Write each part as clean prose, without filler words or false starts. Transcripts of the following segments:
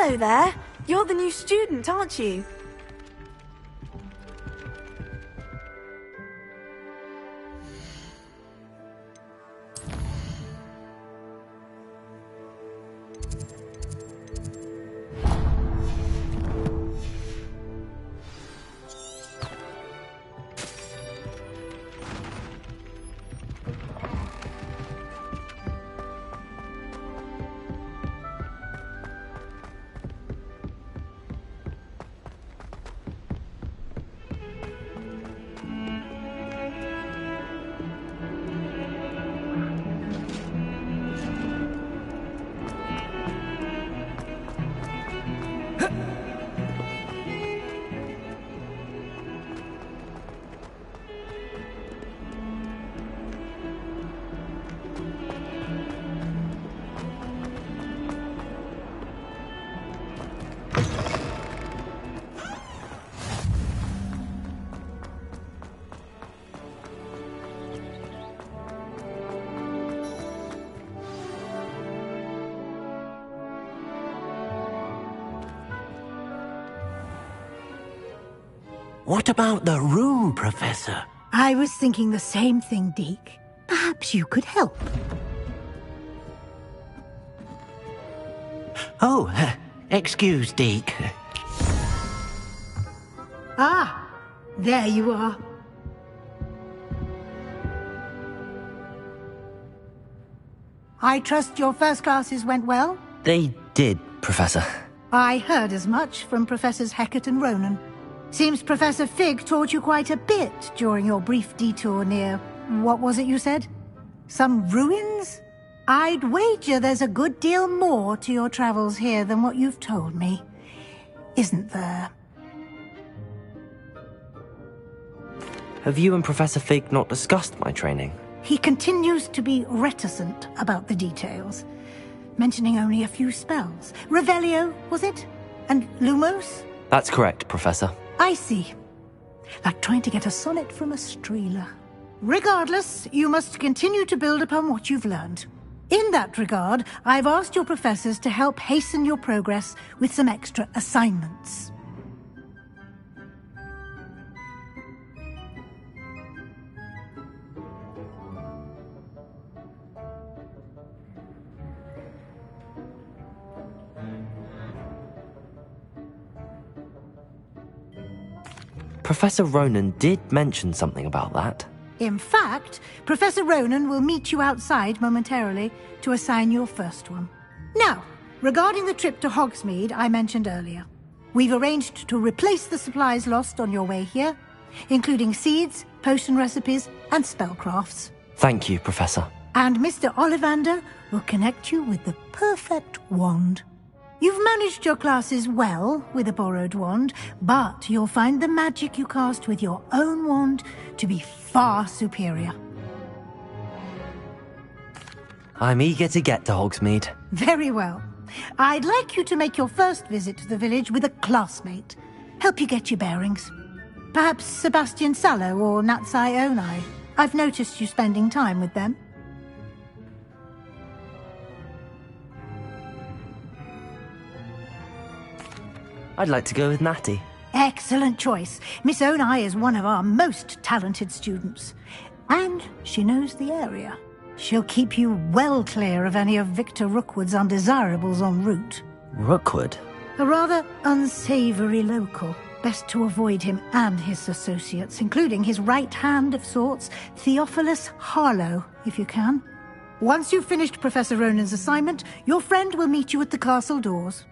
Hello there. You're the new student, aren't you? What about the room, Professor? I was thinking the same thing, Deke. Perhaps you could help. Oh, excuse, Deke. Ah, there you are. I trust your first classes went well? They did, Professor. I heard as much from Professors Hecat and Ronan. Seems Professor Fig taught you quite a bit during your brief detour near... what was it you said? Some ruins? I'd wager there's a good deal more to your travels here than what you've told me. Isn't there? Have you and Professor Fig not discussed my training? He continues to be reticent about the details, mentioning only a few spells. Revelio, was it? And Lumos? That's correct, Professor. I see. Like trying to get a sonnet from a streeler. Regardless, you must continue to build upon what you've learned. In that regard, I've asked your professors to help hasten your progress with some extra assignments. Professor Ronan did mention something about that. In fact, Professor Ronan will meet you outside momentarily to assign your first one. Now, regarding the trip to Hogsmeade I mentioned earlier, we've arranged to replace the supplies lost on your way here, including seeds, potion recipes, and spellcrafts. Thank you, Professor. And Mr. Ollivander will connect you with the perfect wand. You've managed your classes well with a borrowed wand, but you'll find the magic you cast with your own wand to be far superior. I'm eager to get to Hogsmeade. Very well. I'd like you to make your first visit to the village with a classmate. Help you get your bearings. Perhaps Sebastian Sallow or Natsai Onai. I've noticed you spending time with them. I'd like to go with Natty. Excellent choice. Miss Onai is one of our most talented students. And she knows the area. She'll keep you well clear of any of Victor Rookwood's undesirables en route. Rookwood? A rather unsavory local. Best to avoid him and his associates, including his right hand of sorts, Theophilus Harlow, if you can. Once you've finished Professor Ronan's assignment, your friend will meet you at the castle doors.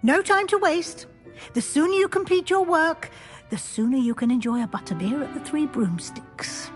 No time to waste. The sooner you complete your work, the sooner you can enjoy a butterbeer at the Three Broomsticks.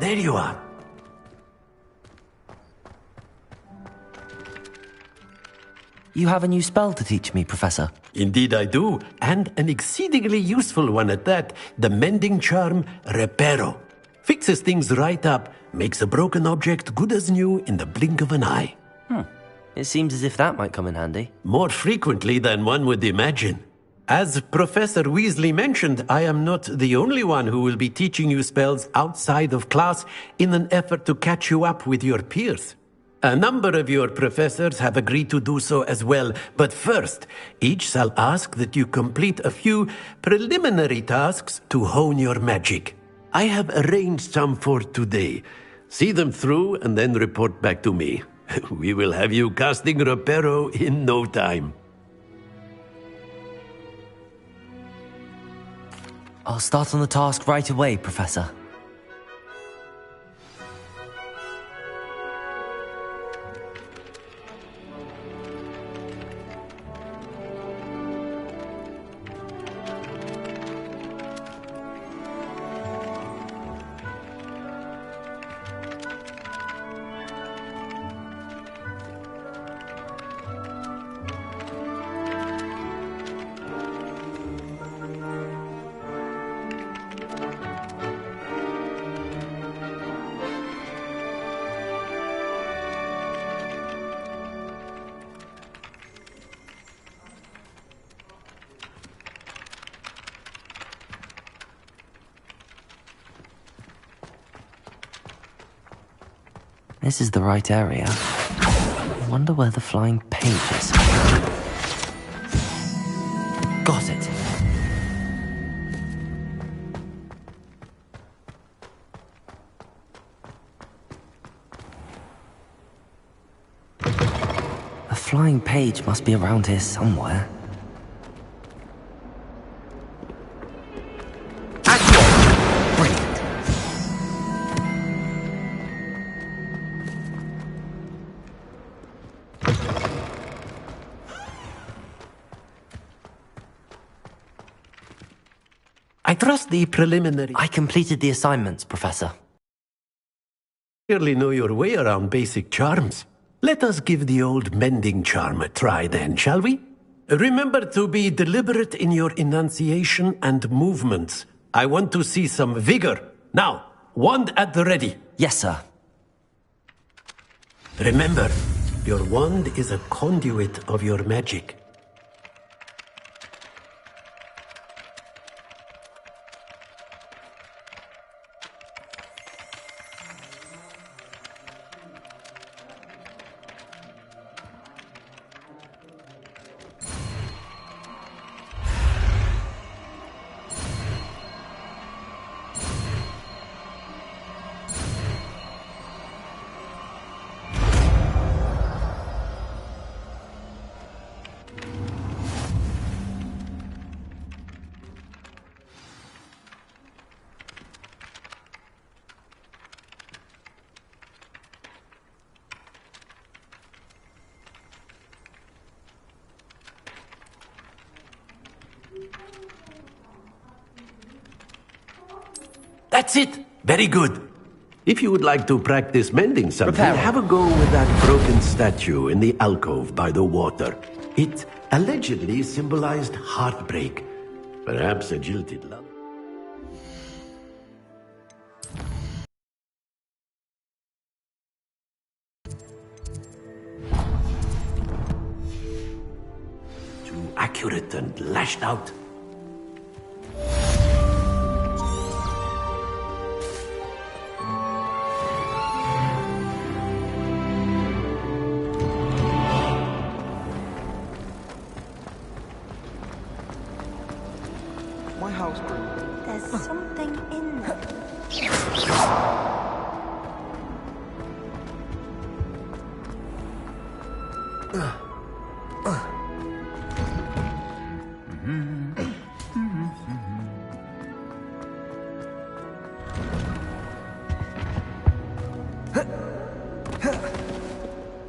there you are. You have a new spell to teach me, Professor. Indeed I do, and an exceedingly useful one at that. The mending charm, Reparo. Fixes things right up, makes a broken object good as new in the blink of an eye. It seems as if that might come in handy. More frequently than one would imagine. As Professor Weasley mentioned, I am not the only one who will be teaching you spells outside of class in an effort to catch you up with your peers. A number of your professors have agreed to do so as well, but first, each shall ask that you complete a few preliminary tasks to hone your magic. I have arranged some for today. See them through and then report back to me. We will have you casting Reparo in no time. I'll start on the task right away, Professor. This is the right area. I wonder where the flying page is. Got it. A flying page must be around here somewhere. Brilliant. I trust the preliminary... I completed the assignments, Professor. Clearly know your way around basic charms. Let us give the old mending charm a try then, shall we? Remember to be deliberate in your enunciation and movements. I want to see some vigor. Now, wand at the ready. Yes, sir. Remember, your wand is a conduit of your magic. That's it! Very good. If you would like to practice mending something, have a go with that broken statue in the alcove by the water. It allegedly symbolized heartbreak. Perhaps a jilted love. Too accurate and lashed out. There's something in there.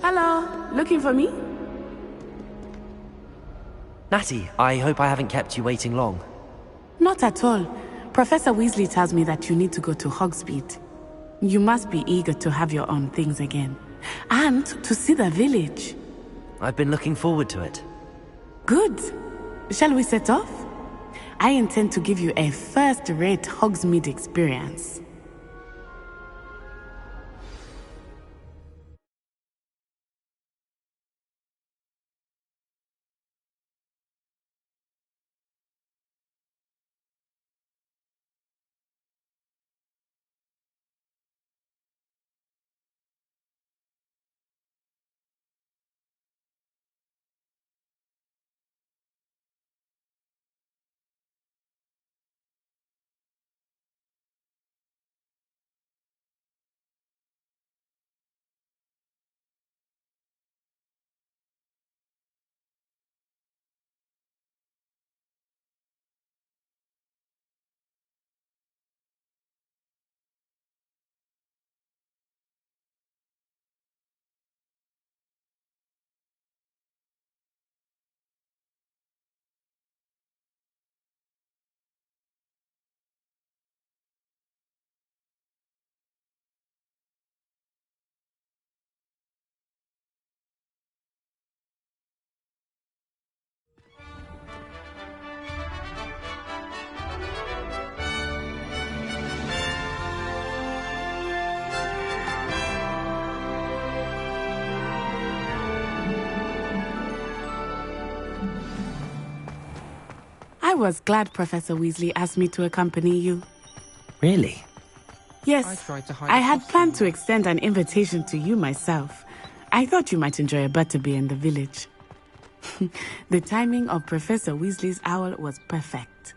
Hello, looking for me? Natty, I hope I haven't kept you waiting long. Not at all. Professor Weasley tells me that you need to go to Hogsmeade. You must be eager to have your own things again. And to see the village. I've been looking forward to it. Good. Shall we set off? I intend to give you a first-rate Hogsmeade experience. I was glad Professor Weasley asked me to accompany you. Really? Yes, I had planned to extend an invitation to you myself. I thought you might enjoy a butterbeer in the village. The timing of Professor Weasley's owl was perfect.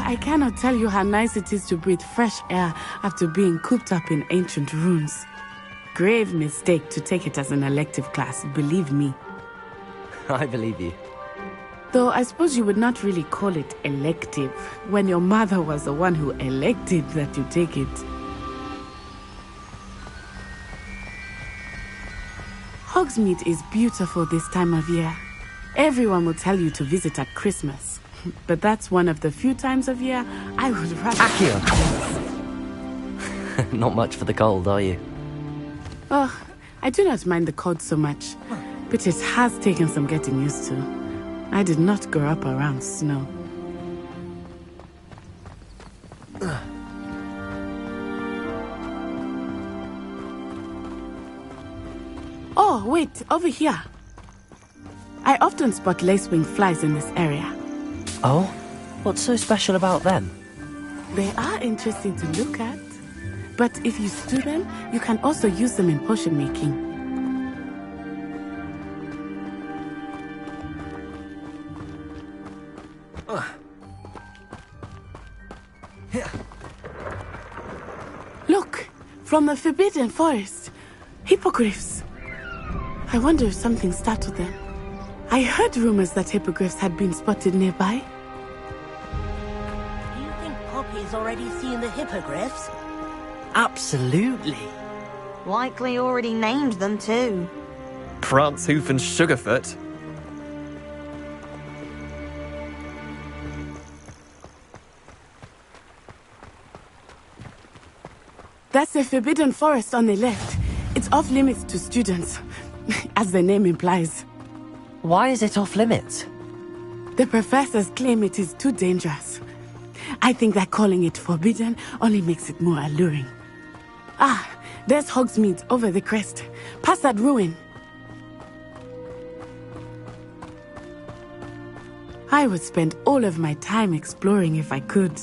I cannot tell you how nice it is to breathe fresh air after being cooped up in ancient ruins. Grave mistake to take it as an elective class, believe me. I believe you. Though I suppose you would not really call it elective, when your mother was the one who elected that you take it. Hogsmeade is beautiful this time of year. Everyone will tell you to visit at Christmas. But that's one of the few times of year I would rather... Accio! Not much for the cold, are you? Oh, I do not mind the cold so much. But it has taken some getting used to. I did not grow up around snow. Oh, wait, over here. I often spot lacewing flies in this area. Oh? What's so special about them? They are interesting to look at. But if you stew them, you can also use them in potion making. Look! From the Forbidden Forest. Hippogriffs. I wonder if something startled them. I heard rumors that hippogriffs had been spotted nearby. Do you think Poppy's already seen the hippogriffs? Absolutely. Likely already named them too. Prance, Hoof and Sugarfoot. That's the Forbidden Forest on the left. It's off limits to students, as the name implies. Why is it off limits? The professors claim it is too dangerous. I think that calling it forbidden only makes it more alluring. Ah, there's Hogsmeade over the crest. Past that ruin. I would spend all of my time exploring if I could.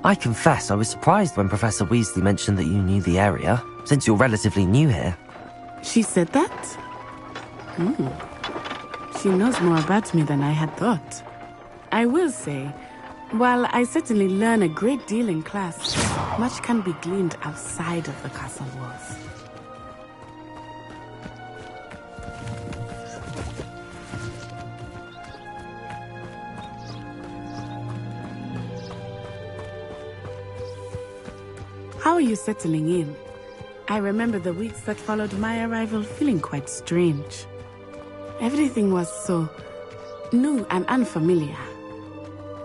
I confess I was surprised when Professor Weasley mentioned that you knew the area, since you're relatively new here. She said that? She knows more about me than I had thought. I will say, while I certainly learn a great deal in class, much can be gleaned outside of the castle walls. How are you settling in? I remember the weeks that followed my arrival feeling quite strange. Everything was so new and unfamiliar.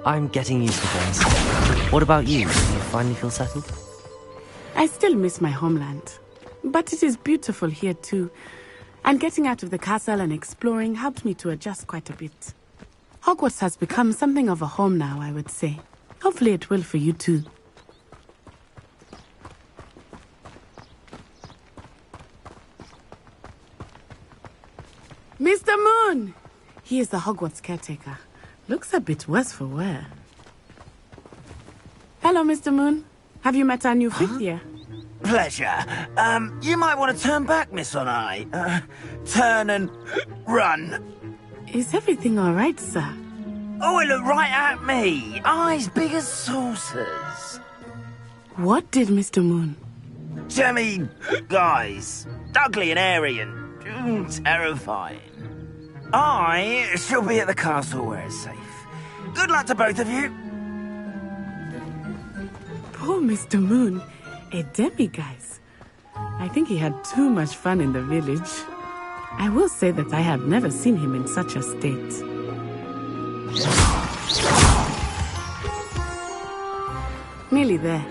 I'm getting used to things. What about you? Do you finally feel settled? I still miss my homeland, but it is beautiful here too. And getting out of the castle and exploring helped me to adjust quite a bit. Hogwarts has become something of a home now, I would say. Hopefully it will for you too. Mr. Moon! He is the Hogwarts caretaker. Looks a bit worse for wear. Hello, Mr. Moon. Have you met our new fifth year? Pleasure. You might want to turn back, Miss Onai. Turn and run. Is everything all right, sir? Oh, it looked right at me. Eyes big as saucers. What did Mr. Moon? Jemmy, guys. Ugly and airy and terrifying. I shall be at the castle where it's safe. Good luck to both of you. Poor Mr. Moon. A demiguise. I think he had too much fun in the village. I will say that I have never seen him in such a state. Nearly there.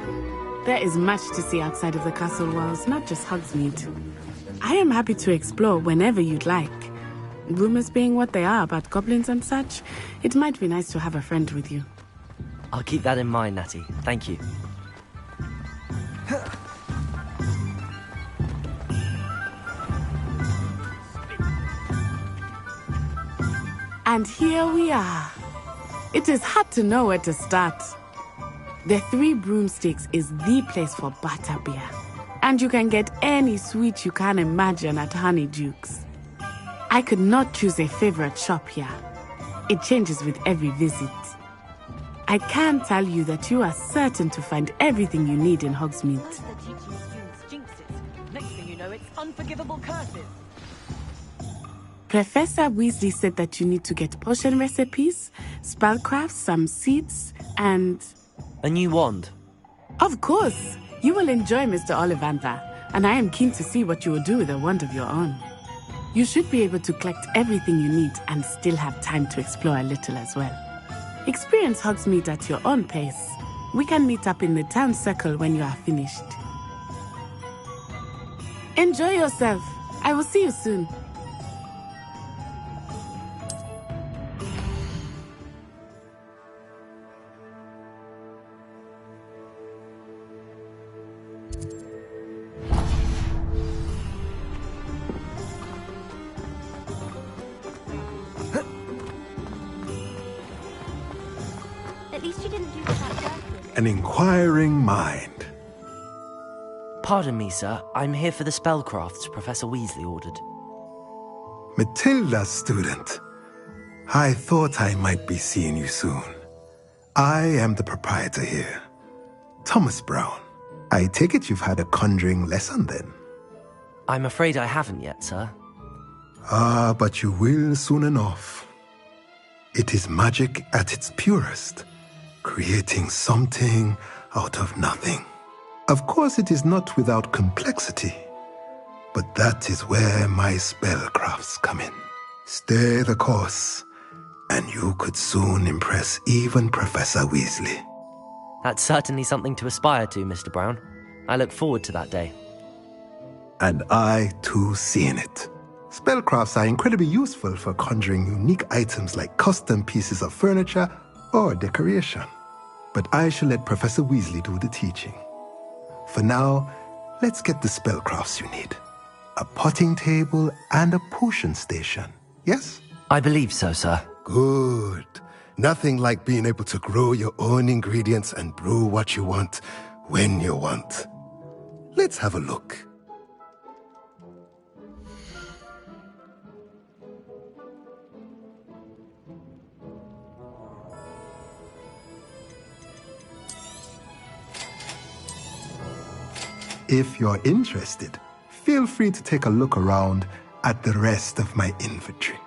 There is much to see outside of the castle walls, not just Hogsmeade. I am happy to explore whenever you'd like. Rumors being what they are about goblins and such, it might be nice to have a friend with you. I'll keep that in mind, Natty. Thank you. And here we are. It is hard to know where to start. The Three Broomsticks is the place for butterbeer. And you can get any sweet you can imagine at Honeydukes. I could not choose a favorite shop here. It changes with every visit. I can tell you that you are certain to find everything you need in Hogsmeade. Next thing you know, it's unforgivable curses. Professor Weasley said that you need to get potion recipes, spellcrafts, some seeds, and... A new wand? Of course! You will enjoy Mr. Ollivander, and I am keen to see what you will do with a wand of your own. You should be able to collect everything you need and still have time to explore a little as well. Experience Hogsmeade at your own pace. We can meet up in the town circle when you are finished. Enjoy yourself. I will see you soon. An inquiring mind. Pardon me, sir. I'm here for the spellcrafts Professor Weasley ordered. Matilda's student. I thought I might be seeing you soon. I am the proprietor here, Thomas Brown. I take it you've had a conjuring lesson then? I'm afraid I haven't yet, sir. Ah, but you will soon enough. It is magic at its purest, creating something out of nothing. Of course, it is not without complexity, but that is where my spellcrafts come in. Stay the course, and you could soon impress even Professor Weasley. That's certainly something to aspire to, Mr. Brown. I look forward to that day. And I, too, seeing it. Spellcrafts are incredibly useful for conjuring unique items like custom pieces of furniture or decoration. But I shall let Professor Weasley do the teaching. For now, let's get the spellcrafts you need. A potting table and a potion station, yes? I believe so, sir. Good. Nothing like being able to grow your own ingredients and brew what you want when you want. Let's have a look. If you're interested, feel free to take a look around at the rest of my inventory.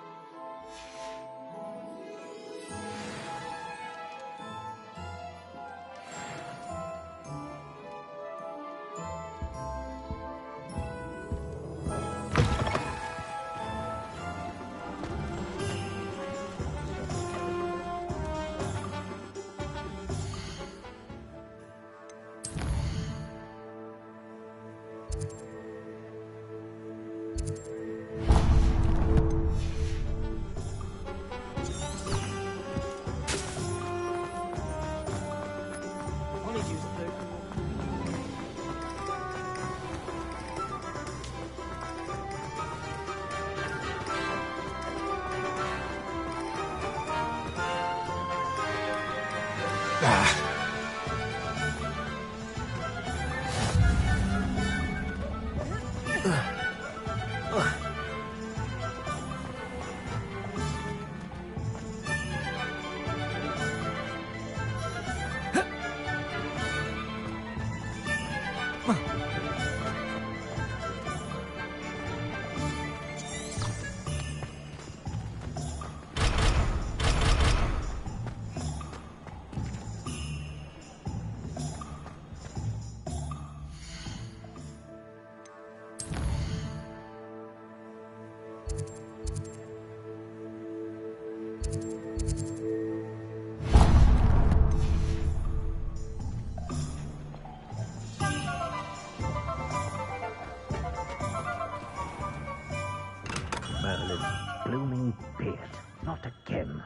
Merlin's blooming beard. Not again.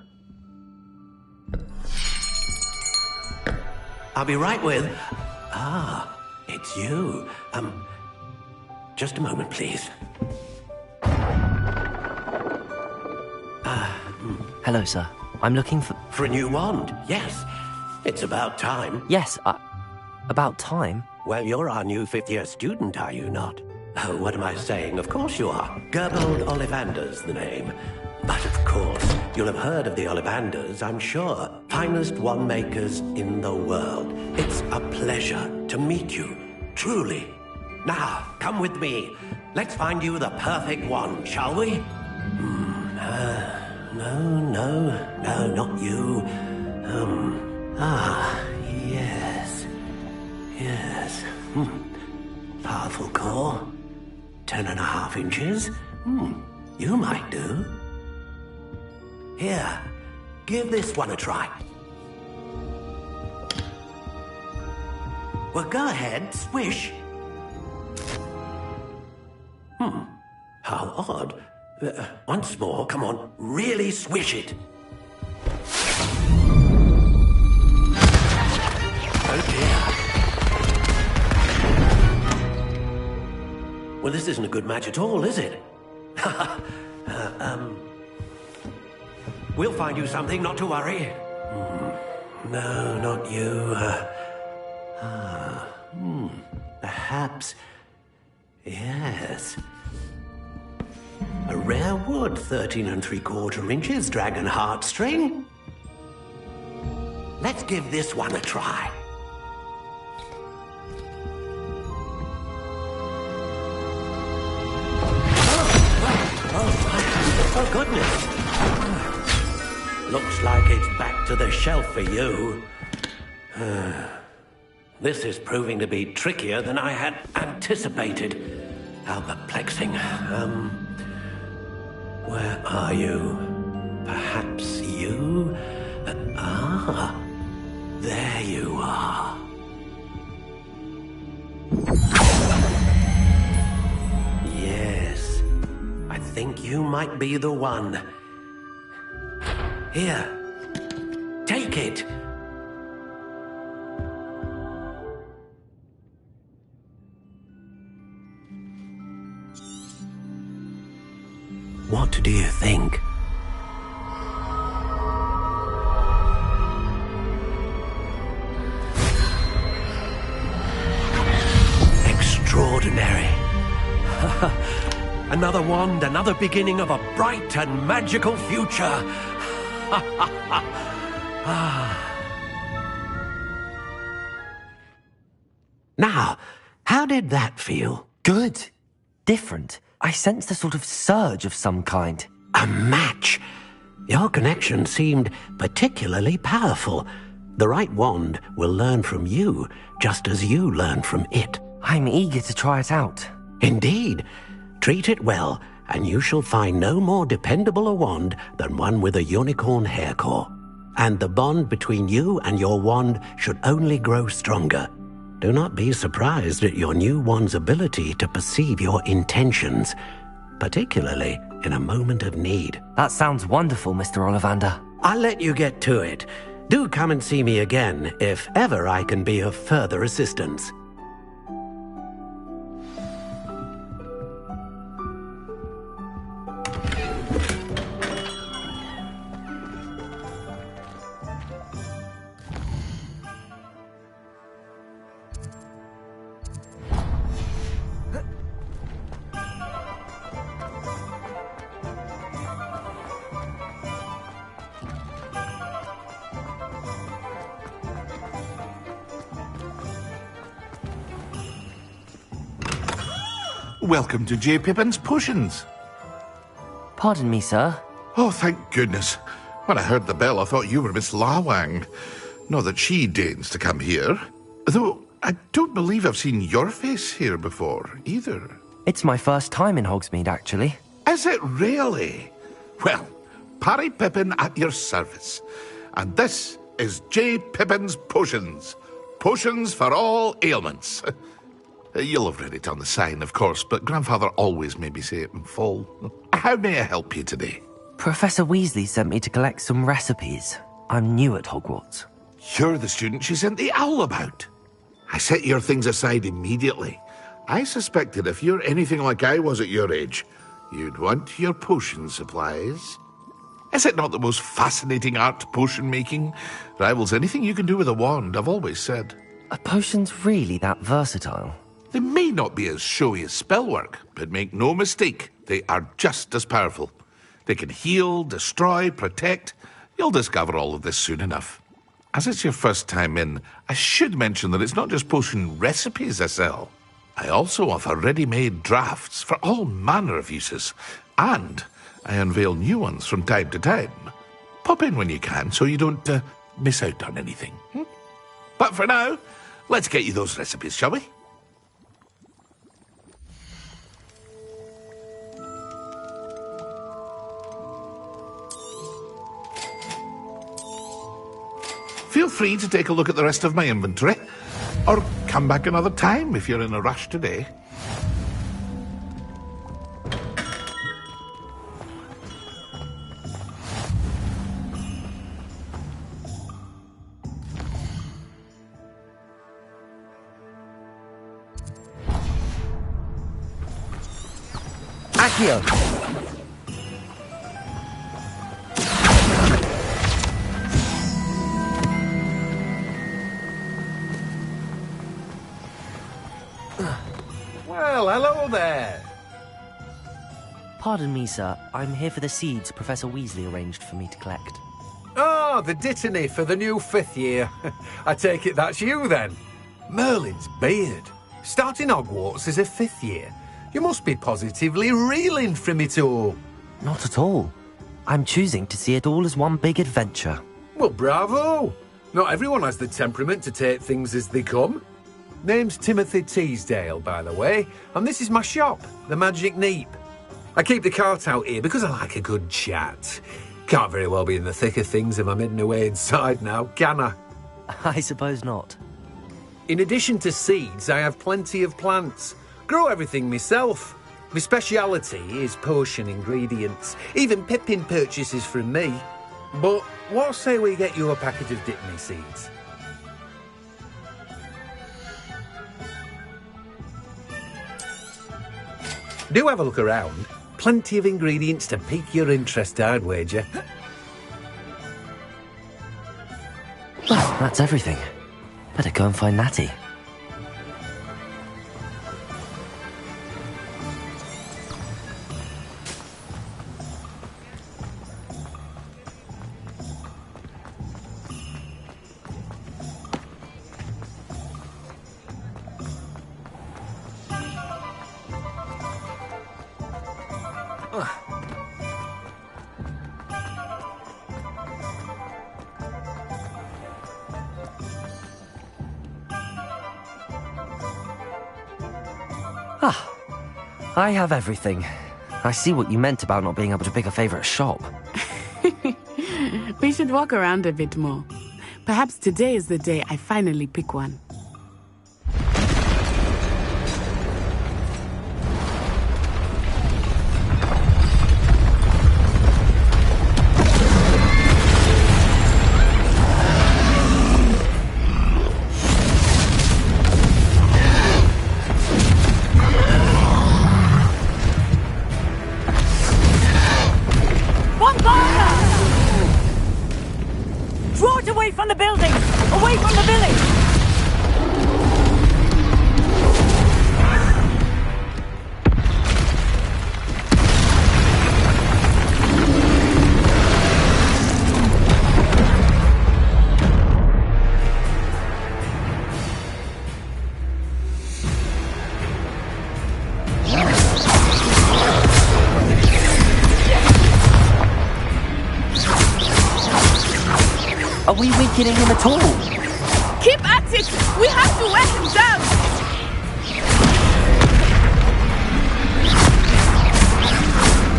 I'll be right with... Ah, it's you. Just a moment, please. Hello, sir. I'm looking for... For a new wand, yes. It's about time. Yes, about time? Well, you're our new fifth-year student, are you not? Oh, what am I saying? Of course you are. Gerbold Ollivander's the name. But of course, you'll have heard of the Ollivanders, I'm sure. Finest wand makers in the world. It's a pleasure to meet you, truly. Now, come with me. Let's find you the perfect wand, shall we? No, not you. Yes. Powerful core. 10.5 inches. You might do. Here, give this one a try. Well, go ahead, swish. How odd. Once more, come on, really swish it. Oh dear. Well, this isn't a good match at all, is it? We'll find you something, not to worry. No, not you. Perhaps... Yes. A rare wood, 13 3/4 inches, dragon heartstring. Let's give this one a try. Oh, goodness. Looks like it's back to the shelf for you. This is proving to be trickier than I had anticipated. How perplexing. Where are you? Perhaps you? There you are. Yes, I think you might be the one. Here, take it. What do you think? Extraordinary. Another wand, another beginning of a bright and magical future. Now, how did that feel? Good. Different. I sensed a sort of surge of some kind. A match. Your connection seemed particularly powerful. The right wand will learn from you, just as you learn from it. I'm eager to try it out. Indeed. Treat it well, and you shall find no more dependable a wand than one with a unicorn hair core. And the bond between you and your wand should only grow stronger. Do not be surprised at your new wand's ability to perceive your intentions, particularly in a moment of need. That sounds wonderful, Mr. Ollivander. I'll let you get to it. Do come and see me again if ever I can be of further assistance. welcome to J. Pippin's Potions. Pardon me, sir. Oh, thank goodness. When I heard the bell, I thought you were Miss Lawang. Not that she deigns to come here. Though, I don't believe I've seen your face here before, either. It's my first time in Hogsmeade, actually. Is it really? Well, Parry Pippin at your service. And this is J. Pippin's Potions. Potions for all ailments. You'll have read it on the sign, of course, but Grandfather always made me say it in full. How may I help you today? Professor Weasley sent me to collect some recipes. I'm new at Hogwarts. You're the student she sent the owl about. I set your things aside immediately. I suspected if you're anything like I was at your age, you'd want your potion supplies. Is it not the most fascinating art, potion making? Rivals anything you can do with a wand, I've always said. Are potions really that versatile? They may not be as showy as spellwork, but make no mistake, they are just as powerful. They can heal, destroy, protect. You'll discover all of this soon enough. As it's your first time in, I should mention that it's not just potion recipes I sell. I also offer ready-made drafts for all manner of uses, and I unveil new ones from time to time. Pop in when you can so you don't miss out on anything. But for now, let's get you those recipes, shall we? Feel free to take a look at the rest of my inventory, or come back another time if you're in a rush today. Accio! Well, hello there. Pardon me, sir. I'm here for the seeds Professor Weasley arranged for me to collect. Oh, the dittany for the new 5th year. I take it that's you, then. Merlin's beard. Starting Hogwarts as a 5th year. You must be positively reeling from it all. Not at all. I'm choosing to see it all as one big adventure. Well, bravo. Not everyone has the temperament to take things as they come. Name's Timothy Teasdale, by the way, and this is my shop, the Magic Neep. I keep the cart out here because I like a good chat. Can't very well be in the thick of things if I'm hidden away inside now, can I? I suppose not. In addition to seeds, I have plenty of plants. Grow everything myself. My speciality is potion ingredients. Even Pippin purchases from me. But what say we get you a packet of Dittany seeds? Do have a look around. Plenty of ingredients to pique your interest, I'd wager. Well, that's everything. Better go and find Natty. I have everything. I see what you meant about not being able to pick a favourite shop. We should walk around a bit more. Perhaps today is the day I finally pick one. From the building! Away from the village! Are we weakening him at all? Keep at it! We have to wear him down!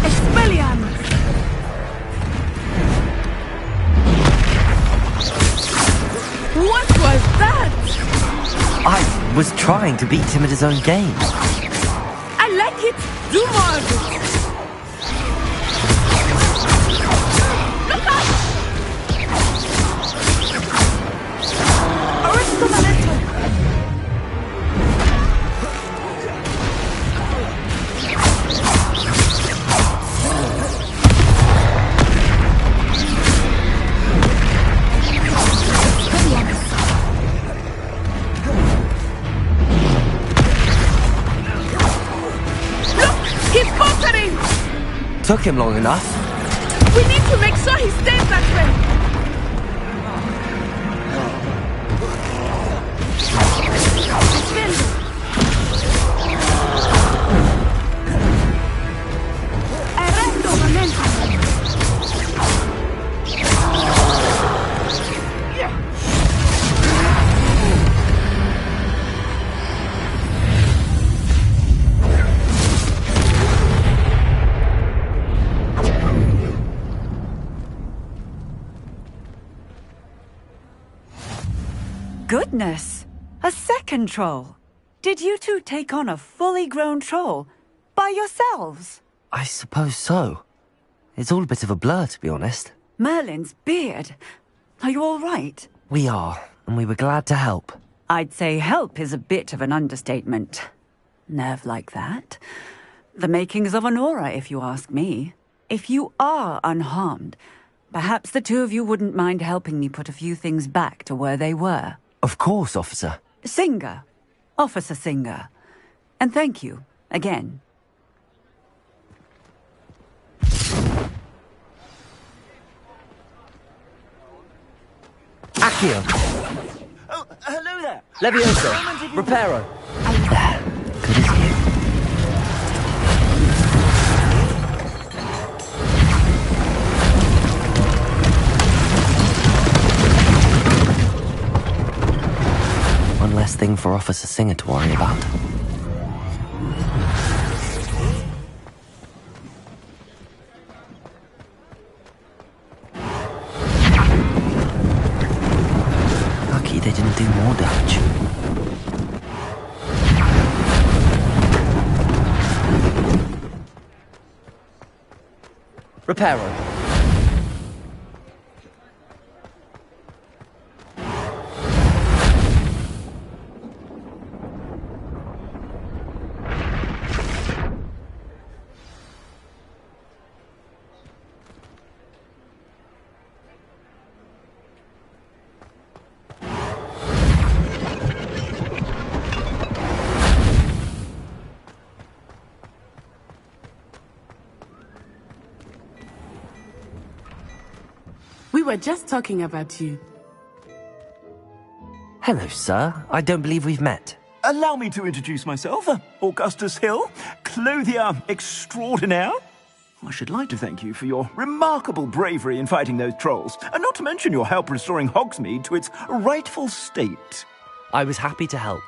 Expelliarmus! What was that? I was trying to beat him at his own game. I like it! Do more of it! Look out! Aristo Malento! Took him long enough. We need to make sure he stays that way. Goodness! A second troll! Did you two take on a fully grown troll? By yourselves? I suppose so. It's all a bit of a blur, to be honest. Merlin's beard. Are you all right? We are, and we were glad to help. I'd say help is a bit of an understatement. Nerve like that. The makings of an aura, if you ask me. If you are unharmed, perhaps the two of you wouldn't mind helping me put a few things back to where they were. Of course, officer. Singer. Officer Singer. And thank you, again. Accio. Oh, hello there. Levioso. Reparo. There. Good as you. One less thing for Officer Singer to worry about. Lucky they didn't do more damage. Reparo. We were just talking about you. Hello, sir. I don't believe we've met. Allow me to introduce myself, Augustus Hill, clothier extraordinaire. I should like to thank you for your remarkable bravery in fighting those trolls, and not to mention your help restoring Hogsmeade to its rightful state. I was happy to help.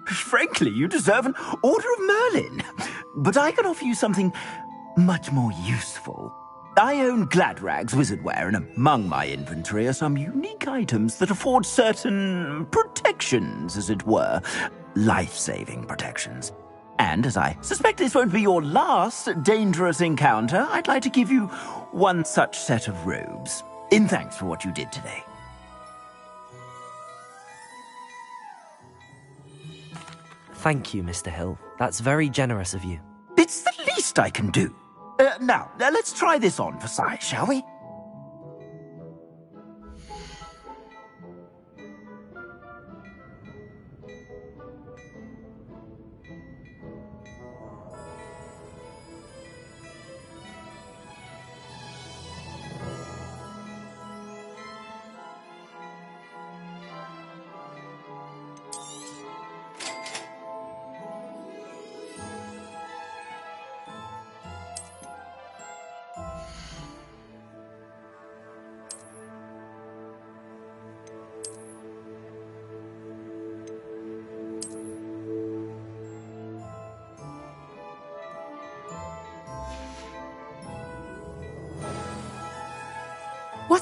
Frankly, you deserve an Order of Merlin. But I can offer you something much more useful. I own Gladrag's wizardware, and among my inventory are some unique items that afford certain protections, as it were. Life-saving protections. And as I suspect this won't be your last dangerous encounter, I'd like to give you one such set of robes, in thanks for what you did today. Thank you, Mr. Hill. That's very generous of you. It's the least I can do. Now, let's try this on for size, shall we?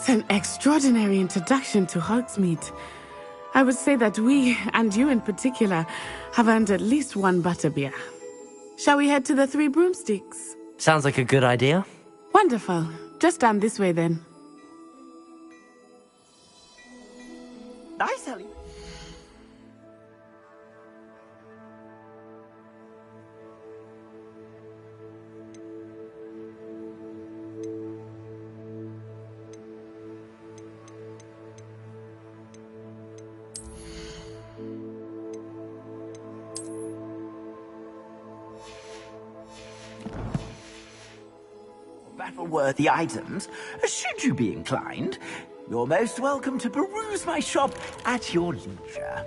What an extraordinary introduction to Hogsmeade. I would say that we, and you in particular, have earned at least one butterbeer. Shall we head to the Three Broomsticks? Sounds like a good idea. Wonderful. Just down this way then. Nice, Ellie. Battle-worthy items, should you be inclined. You're most welcome to peruse my shop at your leisure.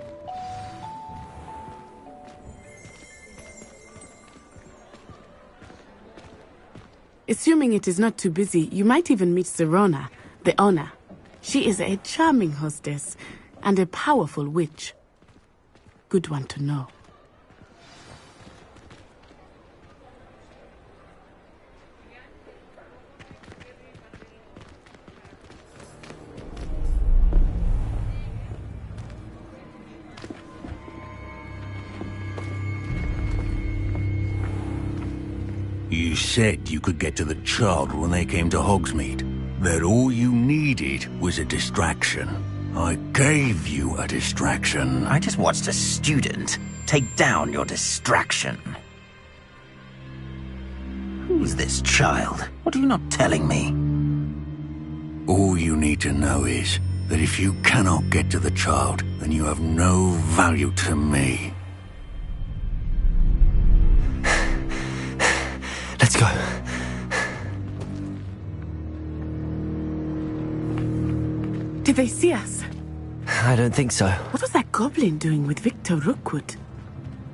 Assuming it is not too busy, you might even meet Sirona, the owner. She is a charming hostess and a powerful witch. Good one to know. You said you could get to the child when they came to Hogsmeade. That all you needed was a distraction. I gave you a distraction. I just watched a student take down your distraction. Who's this child? What are you not telling me? All you need to know is that if you cannot get to the child, then you have no value to me. Let's go. Did they see us? I don't think so. What was that goblin doing with Victor Rookwood?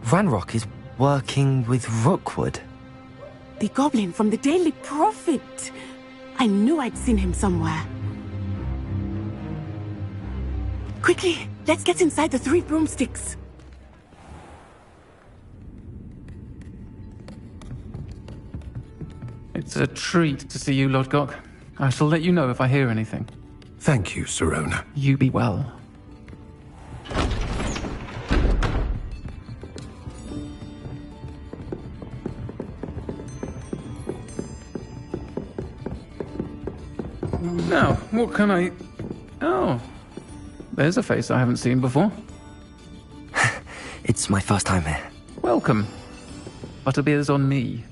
Ranrock is working with Rookwood. The goblin from the Daily Prophet. I knew I'd seen him somewhere. Quickly, let's get inside the Three Broomsticks. It's a treat to see you, Lodgok. I shall let you know if I hear anything. Thank you, Sirona. You be well. Now, what can I... Oh, there's a face I haven't seen before. It's my first time here. Welcome. Butterbeer's on me.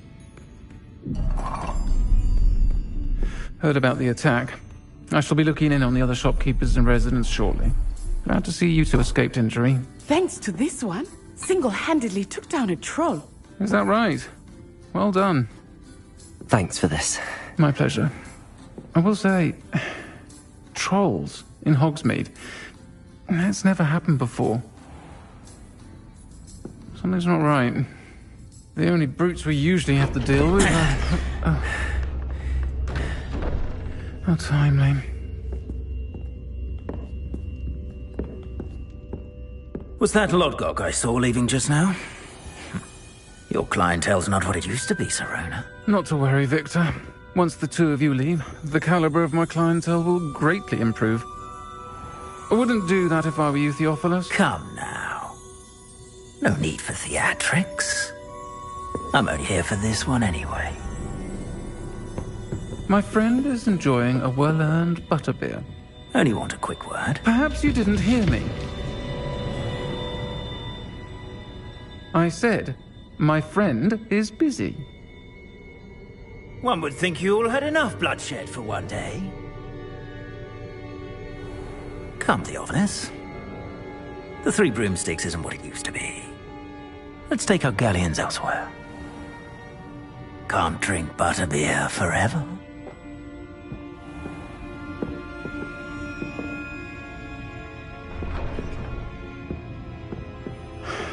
Heard about the attack. I shall be looking in on the other shopkeepers and residents shortly. Glad to see you two escaped injury. Thanks to this one, single-handedly took down a troll. Is that right? Well done. Thanks for this. My pleasure. I will say, trolls in Hogsmeade. That's never happened before. Something's not right. The only brutes we usually have to deal with are... How timely. Was that Lodgok I saw leaving just now? Your clientele's not what it used to be, Sirona. Not to worry, Victor. Once the two of you leave, the caliber of my clientele will greatly improve. I wouldn't do that if I were you, Theophilus. Come now. No need for theatrics. I'm only here for this one anyway. My friend is enjoying a well-earned butterbeer. Only want a quick word. Perhaps you didn't hear me. I said, my friend is busy. One would think you all had enough bloodshed for one day. Come, Theophilus. The Three Broomsticks isn't what it used to be. Let's take our galleons elsewhere. Can't drink butterbeer forever.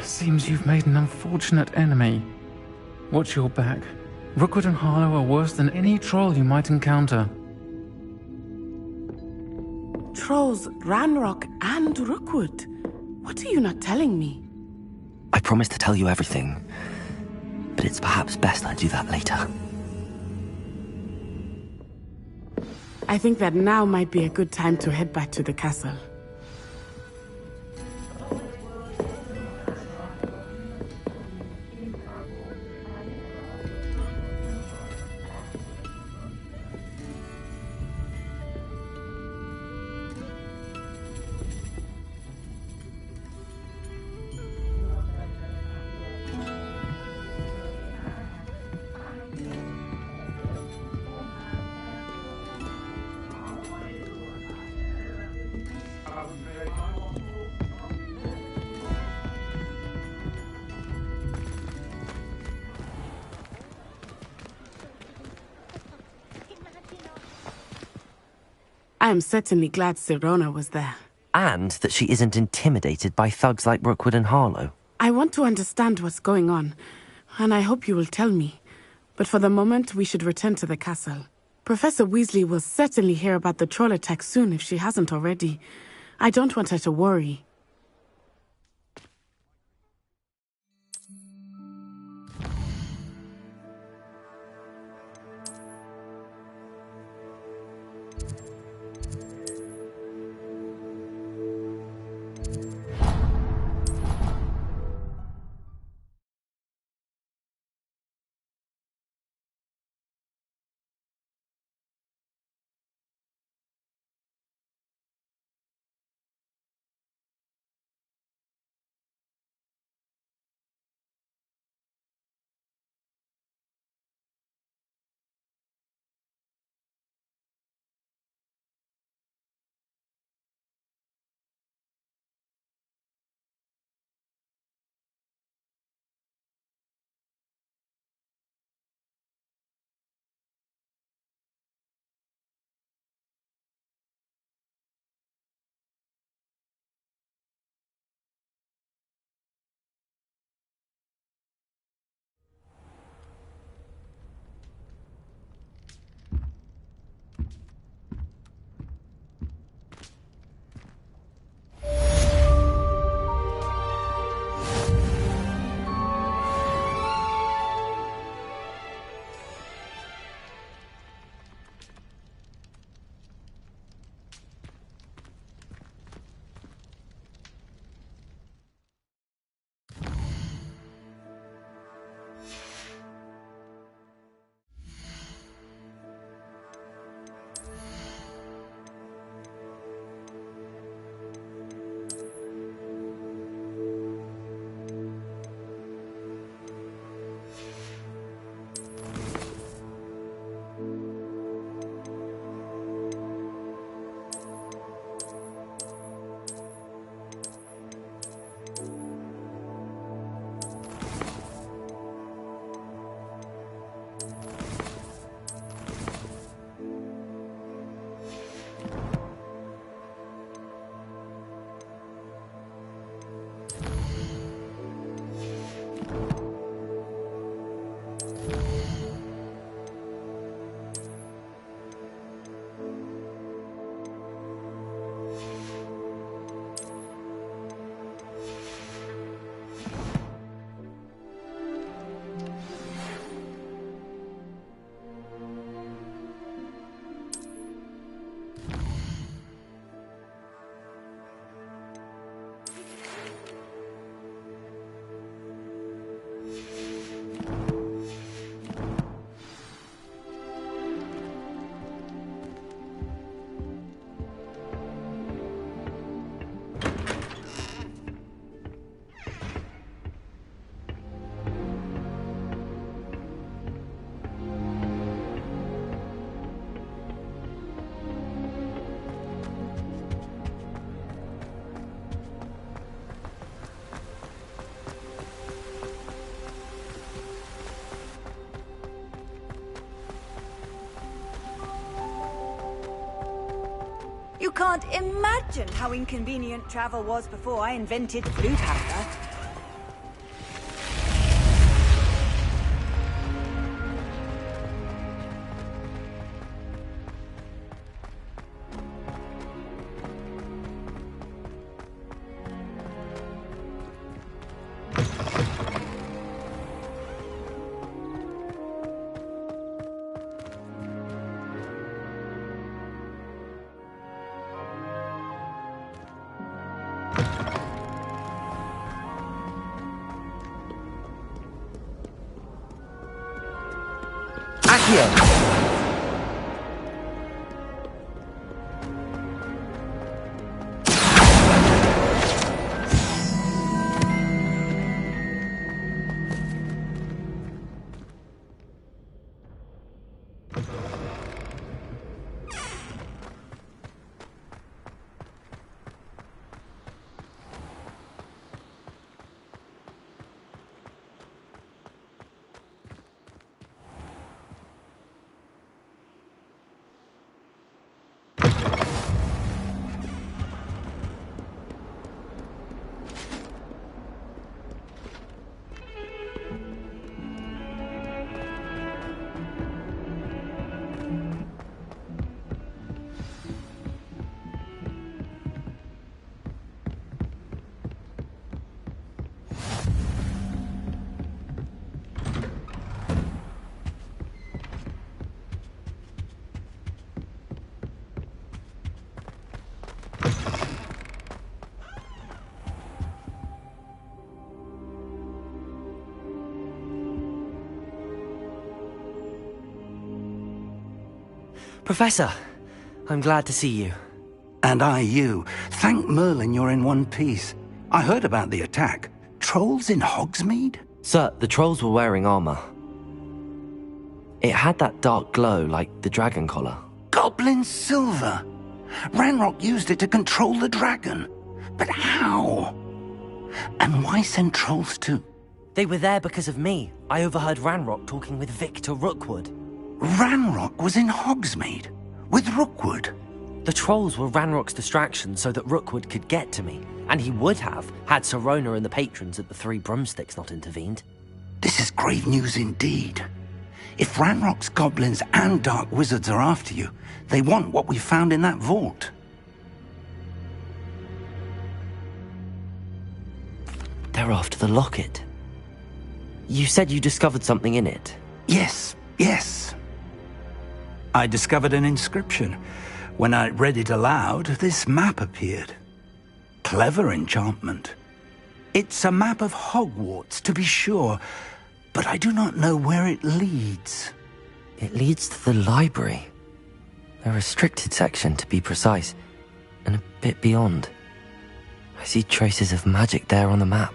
Seems you've made an unfortunate enemy. Watch your back. Rookwood and Harlow are worse than any troll you might encounter. Trolls, Ranrock, and Rookwood. What are you not telling me? I promised to tell you everything, but it's perhaps best I do that later. I think that now might be a good time to head back to the castle. I am certainly glad Sirona was there. And that she isn't intimidated by thugs like Rookwood and Harlow. I want to understand what's going on, and I hope you will tell me. But for the moment, we should return to the castle. Professor Weasley will certainly hear about the troll attack soon if she hasn't already. I don't want her to worry. You can't imagine how inconvenient travel was before I invented Flute Hammer. Accio! Professor, I'm glad to see you. And I you. Thank Merlin you're in one piece. I heard about the attack. Trolls in Hogsmeade? Sir, the trolls were wearing armor. It had that dark glow like the dragon collar. Goblin silver! Ranrock used it to control the dragon. But how? And why send trolls too? They were there because of me. I overheard Ranrock talking with Victor Rookwood. Ranrock was in Hogsmeade? With Rookwood? The trolls were Ranrock's distraction so that Rookwood could get to me. And he would have, had Sirona and the patrons at the Three Broomsticks not intervened. This is grave news indeed. If Ranrock's goblins and dark wizards are after you, they want what we found in that vault. They're after the locket. You said you discovered something in it. Yes. I discovered an inscription. When I read it aloud, this map appeared. Clever enchantment. It's a map of Hogwarts, to be sure, but I do not know where it leads. It leads to the library. A restricted section, to be precise, and a bit beyond. I see traces of magic there on the map.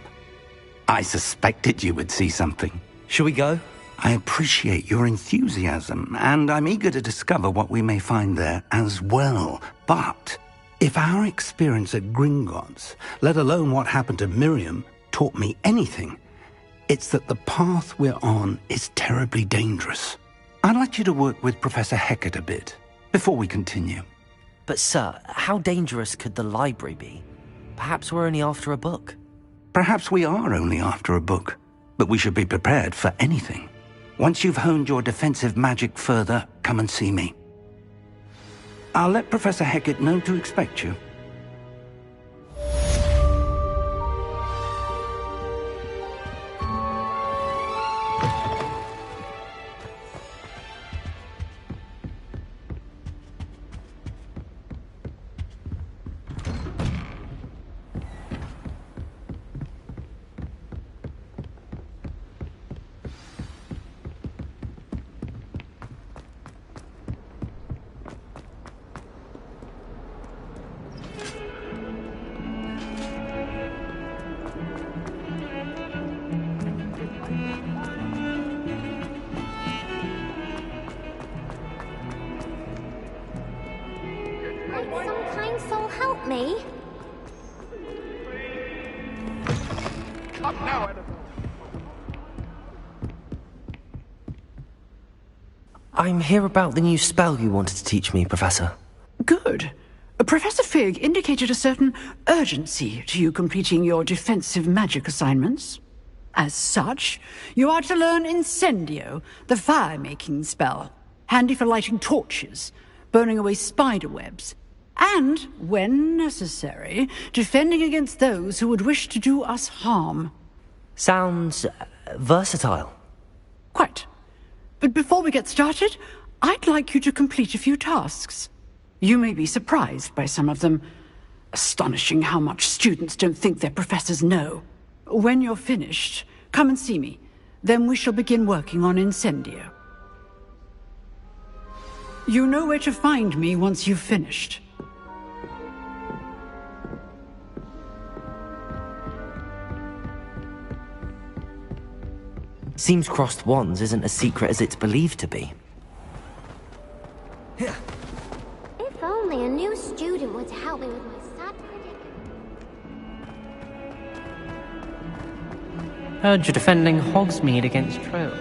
I suspected you would see something. Shall we go? I appreciate your enthusiasm, and I'm eager to discover what we may find there as well. But if our experience at Gringotts, let alone what happened to Miriam, taught me anything, it's that the path we're on is terribly dangerous. I'd like you to work with Professor Hecat a bit before we continue. But sir, how dangerous could the library be? Perhaps we're only after a book. Perhaps we are only after a book, but we should be prepared for anything. Once you've honed your defensive magic further, come and see me. I'll let Professor Hecat know to expect you. I'm here about the new spell you wanted to teach me, Professor. Good. Professor Fig indicated a certain urgency to you completing your defensive magic assignments. As such, you are to learn Incendio, the fire-making spell, handy for lighting torches, burning away spider webs, and, when necessary, defending against those who would wish to do us harm. Sounds versatile. Quite. But before we get started, I'd like you to complete a few tasks. You may be surprised by some of them. Astonishing how much students don't think their professors know. When you're finished, come and see me. Then we shall begin working on Incendio. You know where to find me once you've finished. Seems crossed wands isn't as secret as it's believed to be. If only a new student were to help me with my sad predicament. Heard you're defending Hogsmeade against trolls.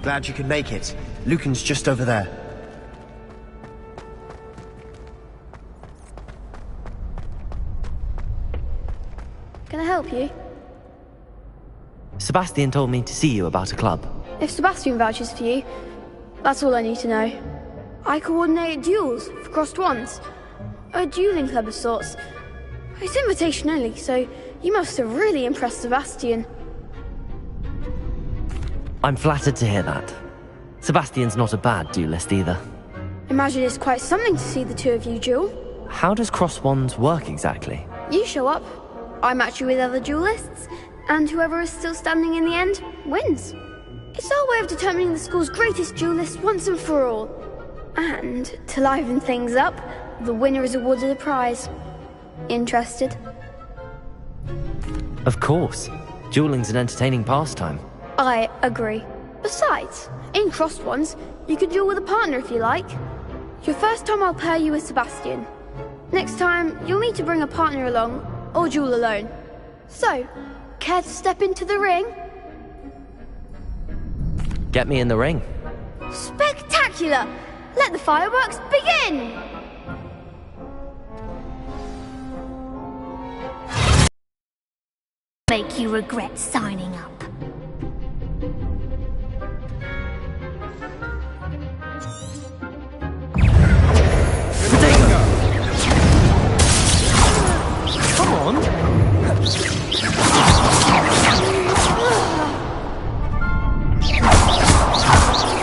Glad you could make it. Lucan's just over there. Can I help you? Sebastian told me to see you about a club. If Sebastian vouches for you, that's all I need to know. I coordinate duels for crossed wands. A dueling club of sorts. It's invitation only, so you must have really impressed Sebastian. I'm flattered to hear that. Sebastian's not a bad duelist either. Imagine it's quite something to see the two of you duel. How does cross wands work exactly? You show up, I match you with other duelists, and whoever is still standing in the end wins. It's our way of determining the school's greatest duelist once and for all. And to liven things up, the winner is awarded a prize. Interested? Of course. Dueling's an entertaining pastime. I agree. Besides, in crossed ones, you could duel with a partner if you like. Your first time I'll pair you with Sebastian. Next time, you'll need to bring a partner along, or duel alone. So, care to step into the ring? Get me in the ring. Spectacular! Let the fireworks begin! Make you regret signing up. Come on!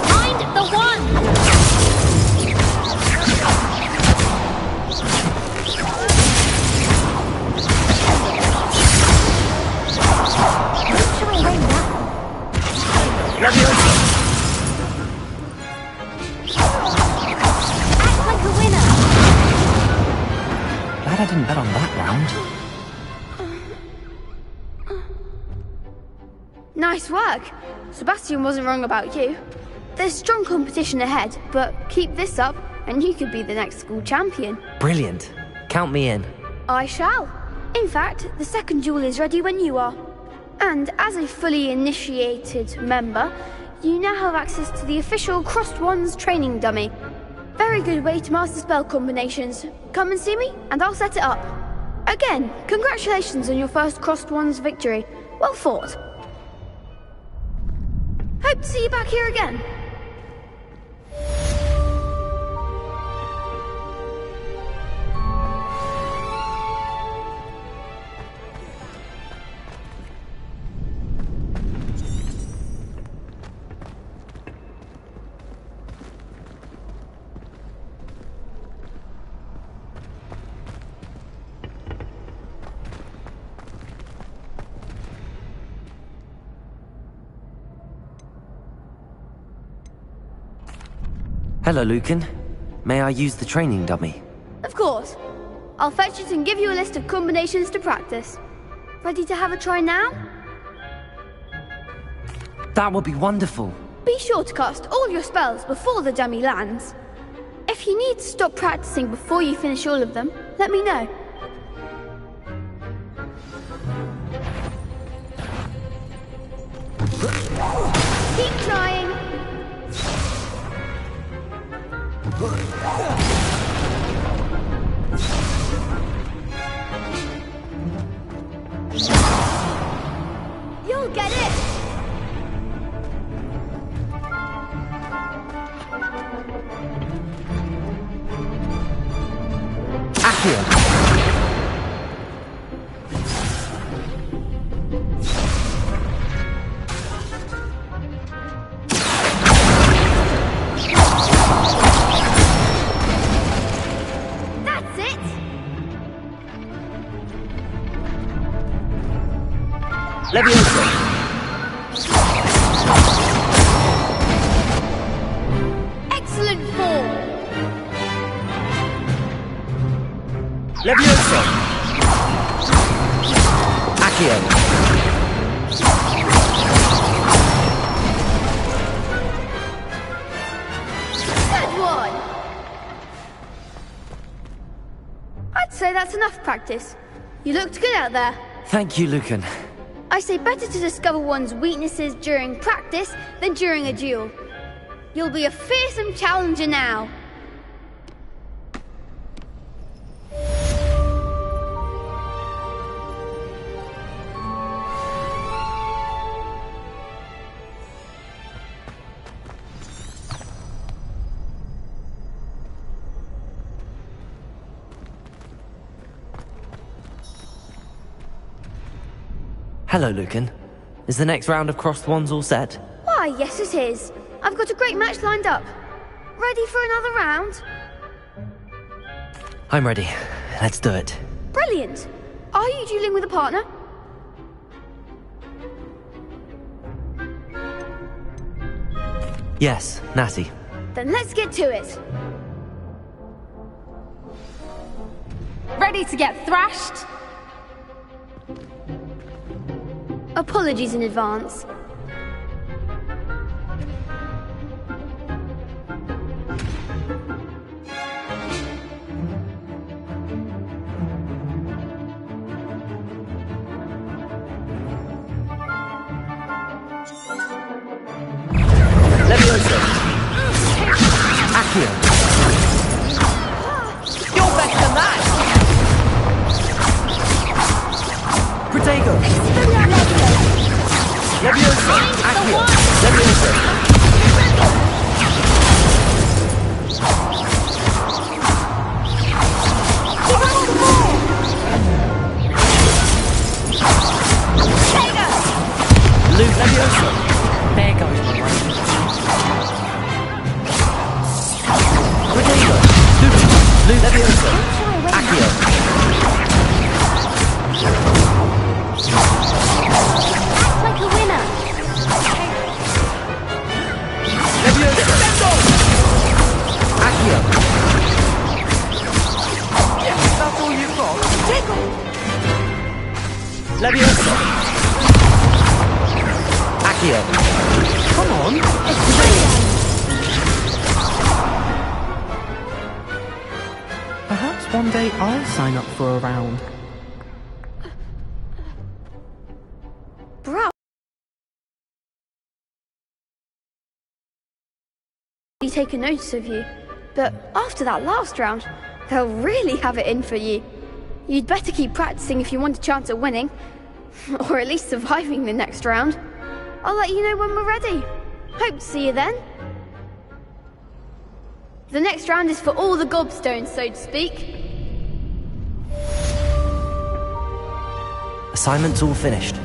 Find the one! Leviosa! Act like a winner. Glad I didn't bet on that round. Nice work. Sebastian wasn't wrong about you. There's strong competition ahead, but keep this up and you could be the next school champion. Brilliant. Count me in. I shall. In fact, the second duel is ready when you are. And as a fully initiated member, you now have access to the official Crossed Wands training dummy. Very good way to master spell combinations. Come and see me, and I'll set it up. Again, congratulations on your first Crossed Wands victory. Well fought. Hope to see you back here again. Hello, Lucan. May I use the training dummy? Of course. I'll fetch it and give you a list of combinations to practice. Ready to have a try now? That would be wonderful. Be sure to cast all your spells before the dummy lands. If you need to stop practicing before you finish all of them, let me know. Keep trying. You'll get it! Accio! That's it! Leviosa! Excellent form! Leviosa! Accio! Good one! I'd say that's enough practice. You looked good out there. Thank you, Lucan. I say better to discover one's weaknesses during practice than during a duel. You'll be a fearsome challenger now. Hello, Lucan. Is the next round of Crossed Wands all set? Why, yes it is. I've got a great match lined up. Ready for another round? I'm ready. Let's do it. Brilliant. Are you dueling with a partner? Yes, Natty. Then let's get to it. Ready to get thrashed? Apologies in advance. Leviosa! Accio! You're better than that! Protego! Leviosa! Accio! Leviosa! Luke Leviosa! There goes my way. Protego! Luke Leviosa! Accio! Act like a winner. Come on. Perhaps one day I'll sign up for a round. Bro. Taken notice of you, but after that last round, they'll really have it in for you. You'd better keep practicing if you want a chance at winning, or at least surviving the next round. I'll let you know when we're ready. Hope to see you then. The next round is for all the gobstones, so to speak. Assignment's all finished.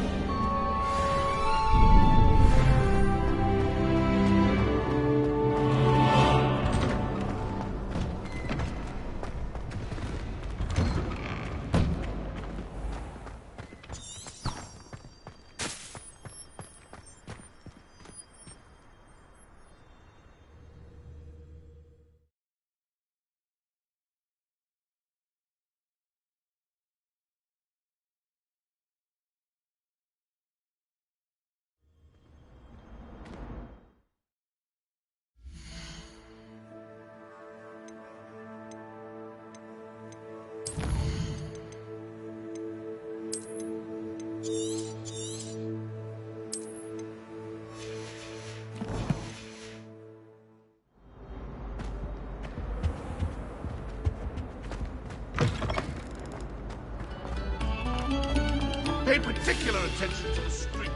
Pay particular attention to the string.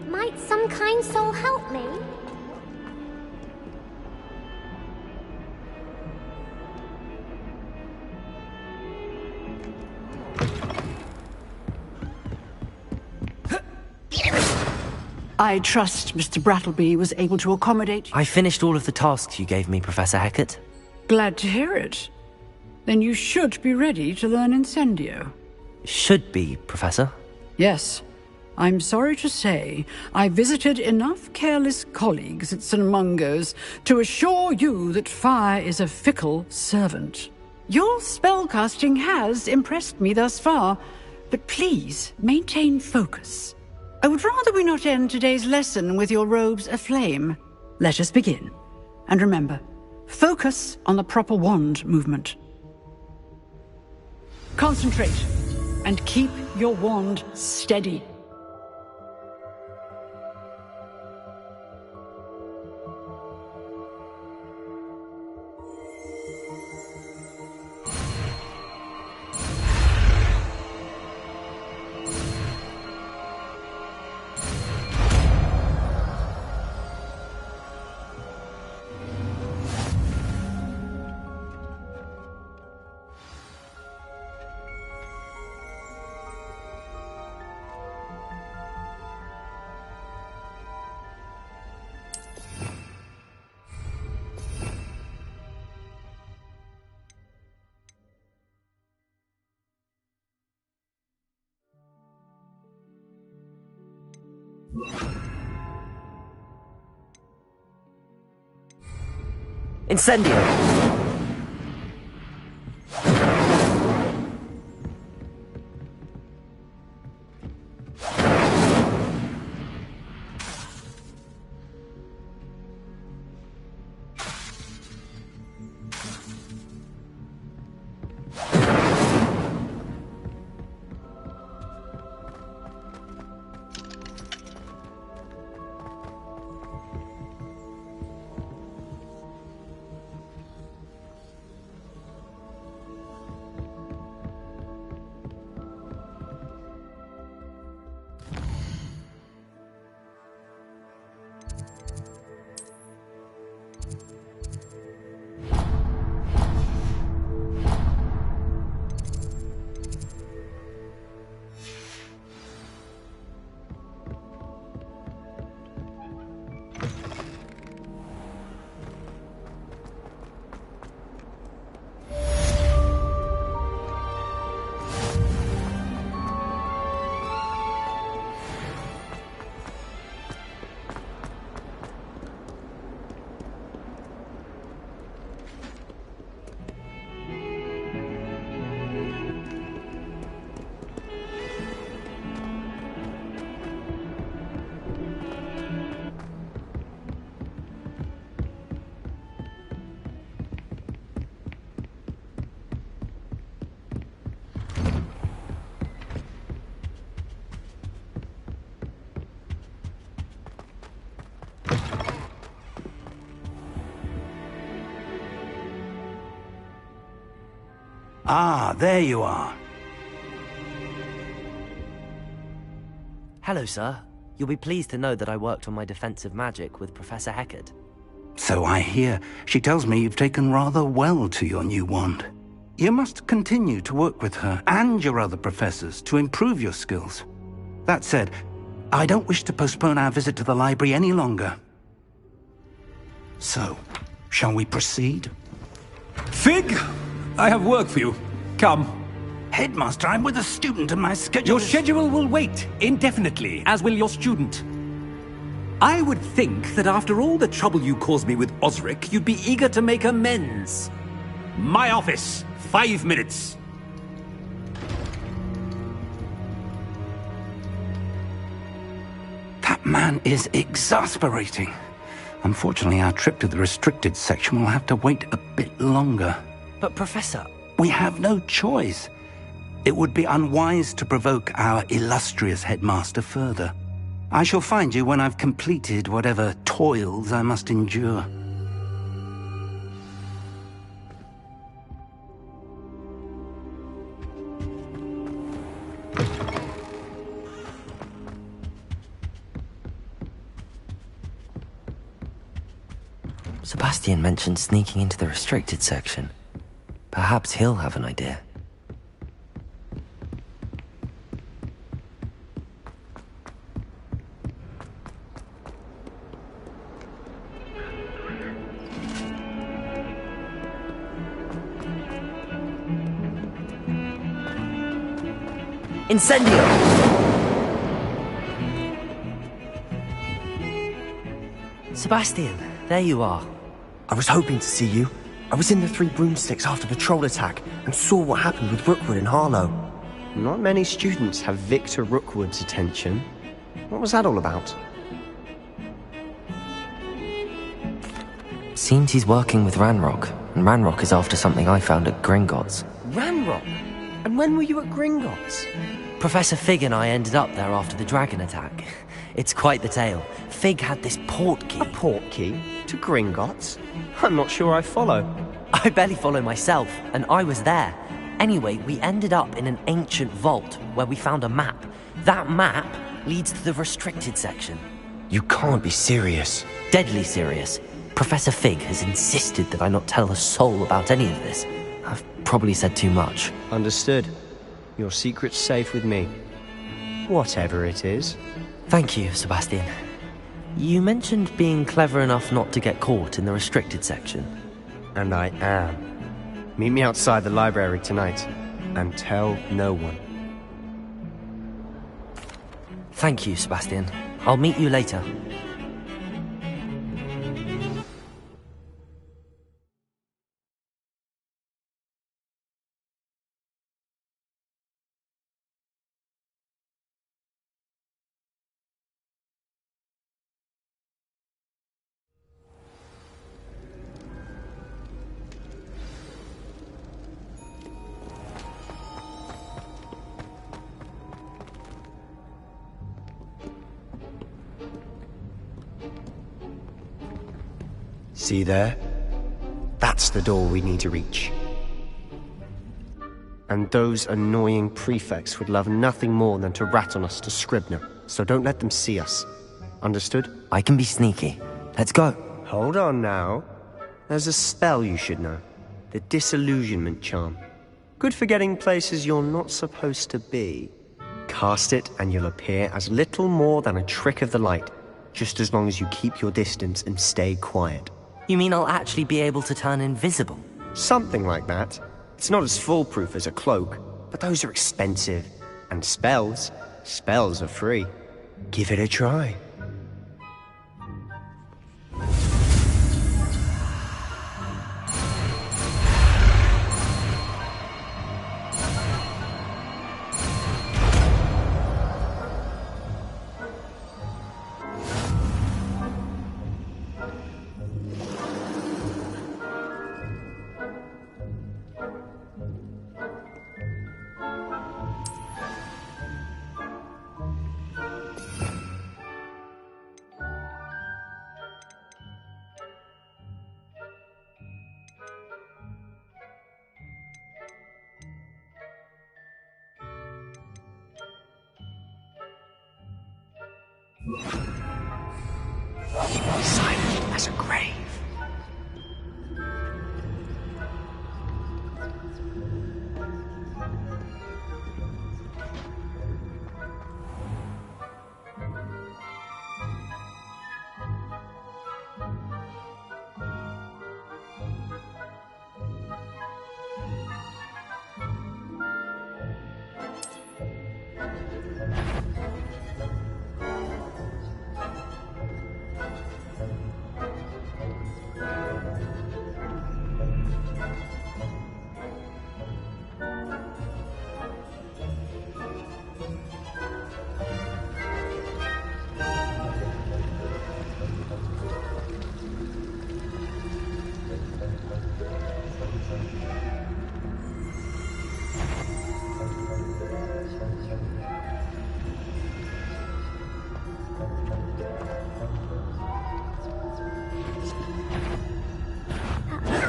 Might some kind soul help me? I trust Mr. Brattleby was able to accommodate you. I finished all of the tasks you gave me, Professor Hecat. Glad to hear it. Then you should be ready to learn Incendio. Should be, Professor. Yes. I'm sorry to say, I visited enough careless colleagues at St. Mungo's to assure you that fire is a fickle servant. Your spellcasting has impressed me thus far, but please maintain focus. I would rather we not end today's lesson with your robes aflame. Let us begin. And remember, focus on the proper wand movement. Concentrate, and keep your wand steady. Incendio! Ah, there you are. Hello, sir. You'll be pleased to know that I worked on my defensive magic with Professor Heckard. So I hear. She tells me you've taken rather well to your new wand. You must continue to work with her and your other professors to improve your skills. That said, I don't wish to postpone our visit to the library any longer. So, shall we proceed? Fig, I have work for you. Come. Headmaster, I'm with a student and my schedule Your schedule will wait indefinitely, as will your student. I would think that after all the trouble you caused me with Osric, you'd be eager to make amends. My office, 5 minutes. That man is exasperating. Unfortunately, our trip to the restricted section will have to wait a bit longer. But, Professor... We have no choice. It would be unwise to provoke our illustrious headmaster further. I shall find you when I've completed whatever toils I must endure. Sebastian mentioned sneaking into the restricted section. Perhaps he'll have an idea. Incendio! Sebastian, there you are. I was hoping to see you. I was in the Three Broomsticks after the troll attack and saw what happened with Rookwood and Harlow. Not many students have Victor Rookwood's attention. What was that all about? Seems he's working with Ranrock, and Ranrock is after something I found at Gringotts. Ranrock? And when were you at Gringotts? Professor Fig and I ended up there after the dragon attack. It's quite the tale. Fig had this port key. A port key? To Gringotts? I'm not sure I follow. I barely follow myself, and I was there. Anyway, we ended up in an ancient vault where we found a map. That map leads to the restricted section. You can't be serious. Deadly serious. Professor Fig has insisted that I not tell a soul about any of this. I've probably said too much. Understood. Your secret's safe with me. Whatever it is. Thank you, Sebastian. You mentioned being clever enough not to get caught in the restricted section. And I am. Meet me outside the library tonight, and tell no one. Thank you, Sebastian. I'll meet you later. See there? That's the door we need to reach. And those annoying prefects would love nothing more than to rat on us to Scribner, so don't let them see us. Understood? I can be sneaky. Let's go. Hold on now. There's a spell you should know. The Disillusionment Charm. Good for getting places you're not supposed to be. Cast it and you'll appear as little more than a trick of the light, just as long as you keep your distance and stay quiet. You mean I'll actually be able to turn invisible? Something like that. It's not as foolproof as a cloak, but those are expensive. And spells are free. Give it a try. Silent as a grave.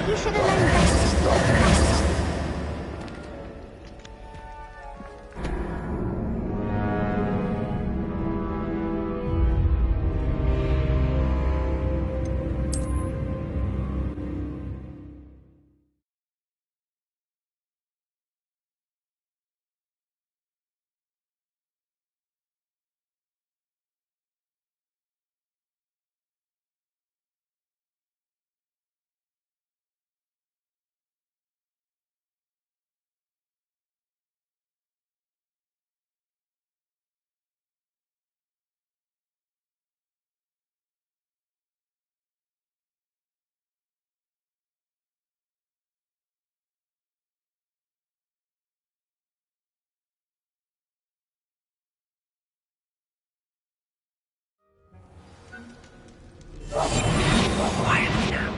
You should have known better. Quietly now.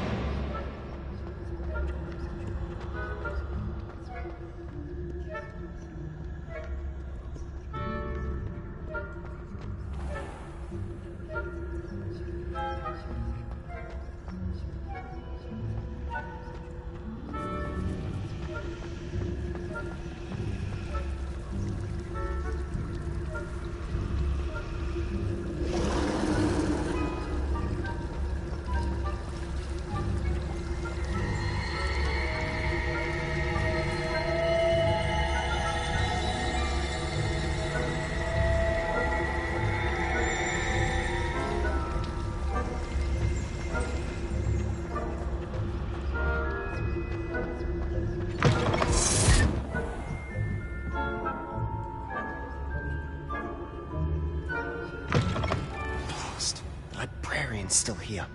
Still here.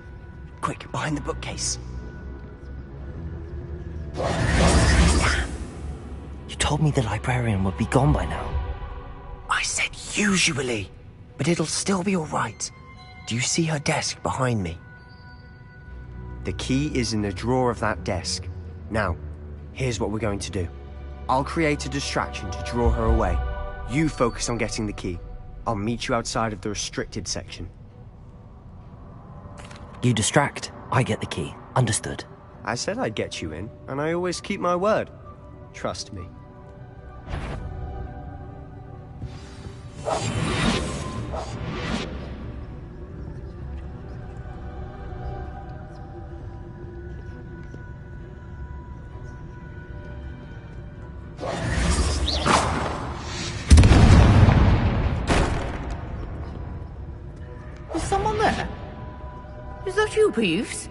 Quick, behind the bookcase. Damn. You told me the librarian would be gone by now. I said usually, but it'll still be all right. Do you see her desk behind me? The key is in the drawer of that desk. Now, here's what we're going to do. I'll create a distraction to draw her away. You focus on getting the key. I'll meet you outside of the restricted section. You distract, I get the key. Understood. I said I'd get you in, and I always keep my word. Trust me. Is someone there? Is that you, Peeves?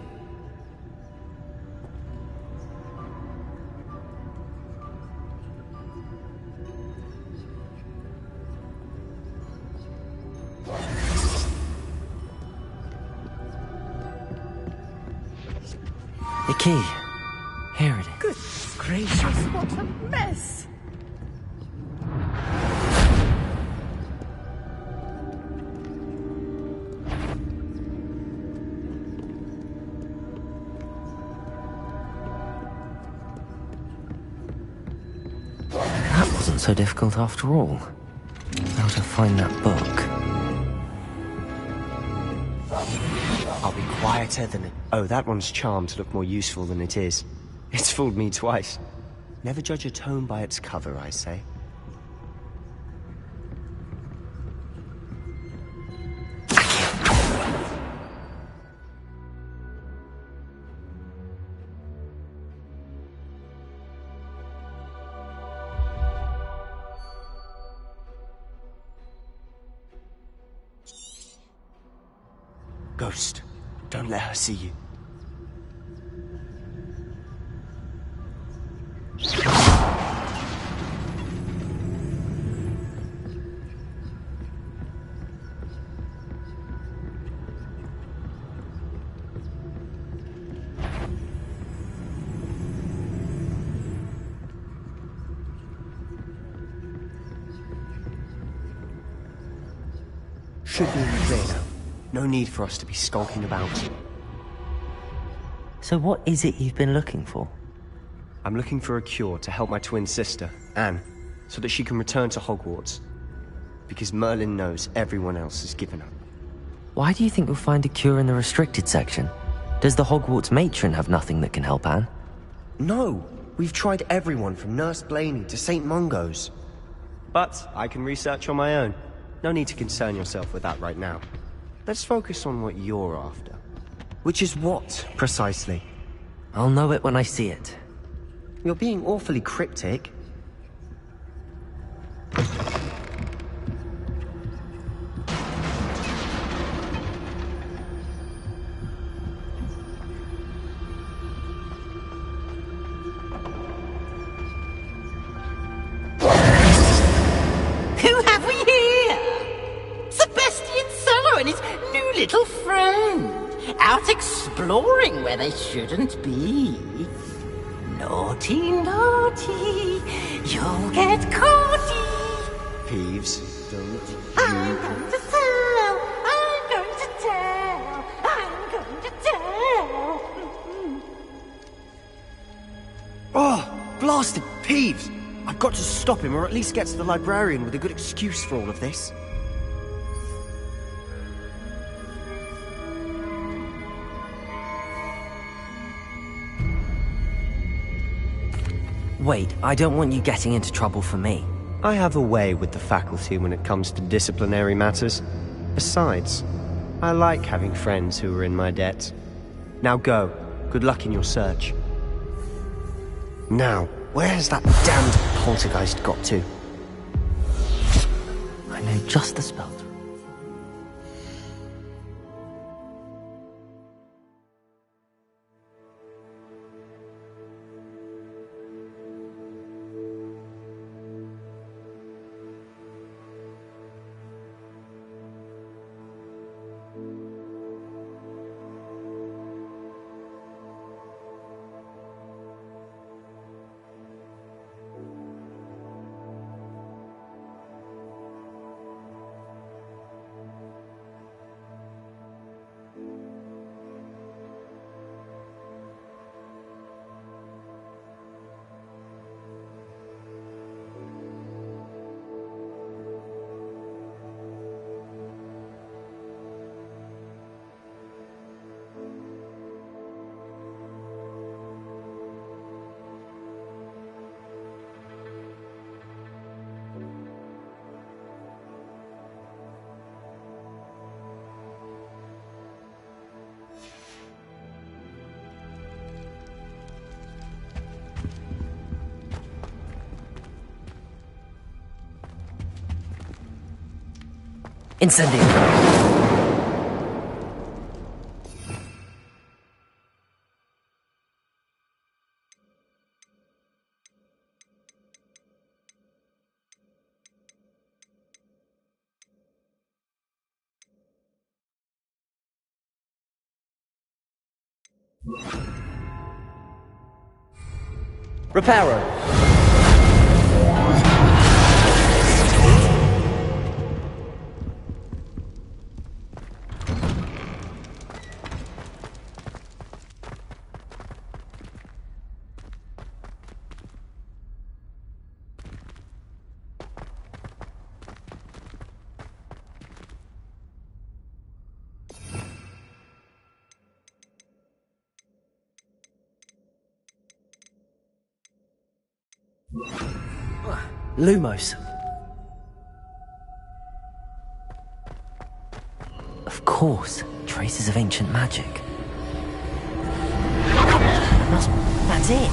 The key. Here it is. Goodness gracious, what a mess! That wasn't so difficult after all. How to find that book? I'll be quieter than it. Oh, that one's charmed to look more useful than it is. It's fooled me twice. Never judge a tome by its cover, I say. Ghost, don't let her see you. Should be in the clear now. No need for us to be skulking about. So what is it you've been looking for? I'm looking for a cure to help my twin sister, Anne, so that she can return to Hogwarts. Because Merlin knows everyone else has given up. Why do you think you'll find a cure in the restricted section? Does the Hogwarts matron have nothing that can help Anne? No! We've tried everyone from Nurse Blaney to St. Mungo's. But I can research on my own. No need to concern yourself with that right now. Let's focus on what you're after. Which is what, precisely? I'll know it when I see it. You're being awfully cryptic. Who have we here? Sebastian Sallow and his new little friend. Out exploring where they shouldn't be. Naughty, naughty, you'll get caughty. Peeves, don't I'm going to tell, I'm going to tell, I'm going to tell. Oh, blasted Peeves! I've got to stop him, or at least get to the librarian with a good excuse for all of this. Wait, I don't want you getting into trouble for me. I have a way with the faculty when it comes to disciplinary matters. Besides, I like having friends who are in my debt. Now go. Good luck in your search. Now, where's that damned poltergeist got to? I know just the spell to... Incendio. Reparo. Lumos. Of course, traces of ancient magic. That's it.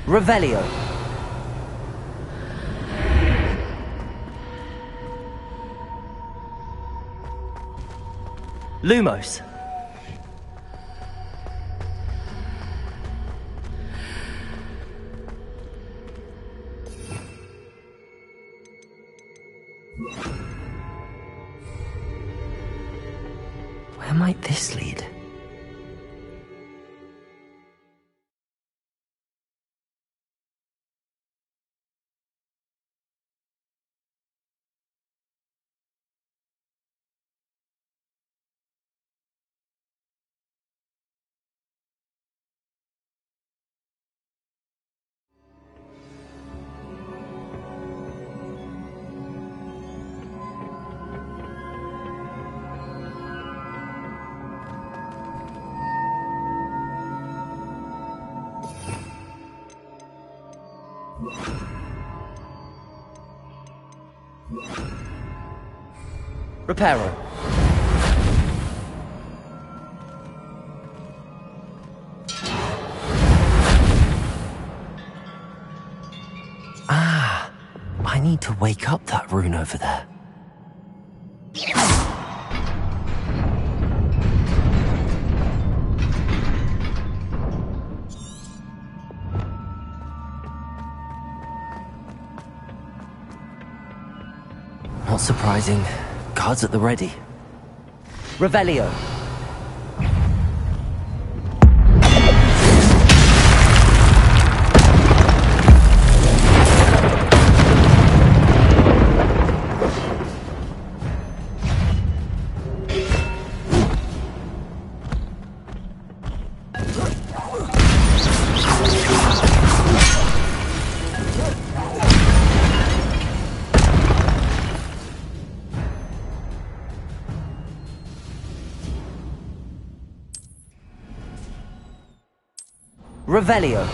Revelio. Lumos. Where might this lead? Reparo. Ah, I need to wake up that rune over there. Not surprising. Guards at the ready. Revelio. Revelio.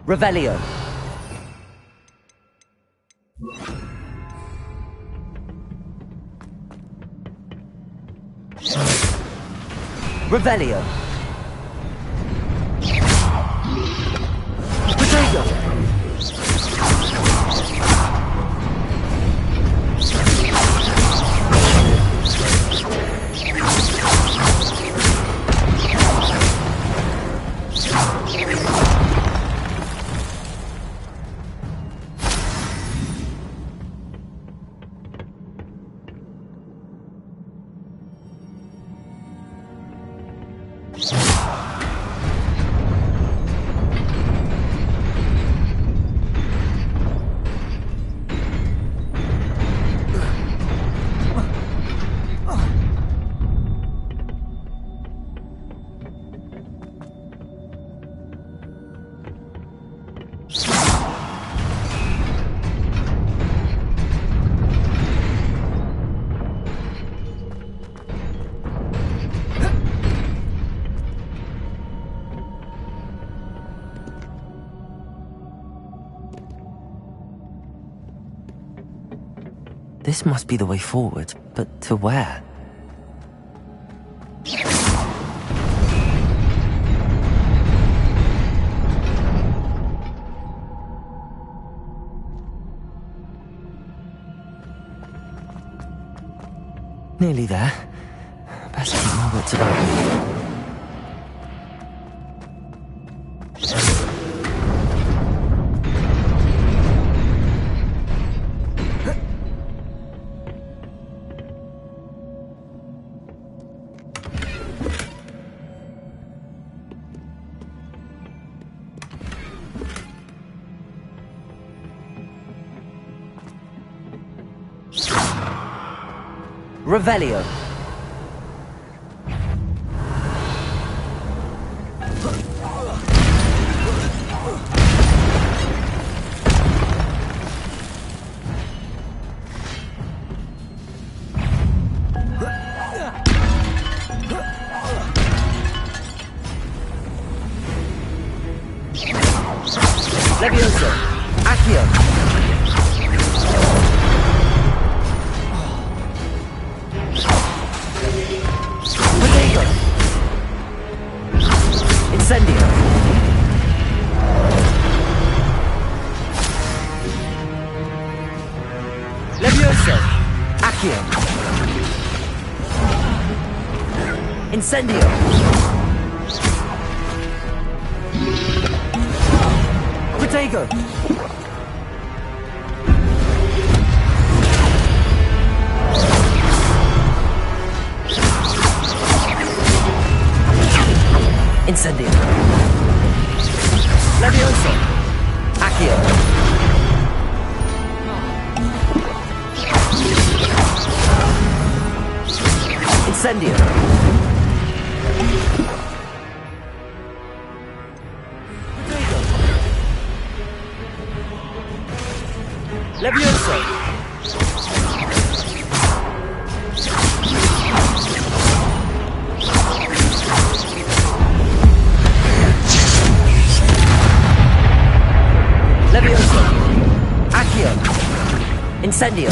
Revelio. Revelio. Rodrigo. This must be the way forward, but to where? Nearly there. Best keep my wits about me. Revelio. Levioso. Accio. Protego. Incendio. Levioso. Accio. Incendio. Protego. Incendio. Levioso. Accio. Incendio. Levioso. Levioso. Accio. Incendio.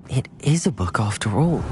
It is a book after all.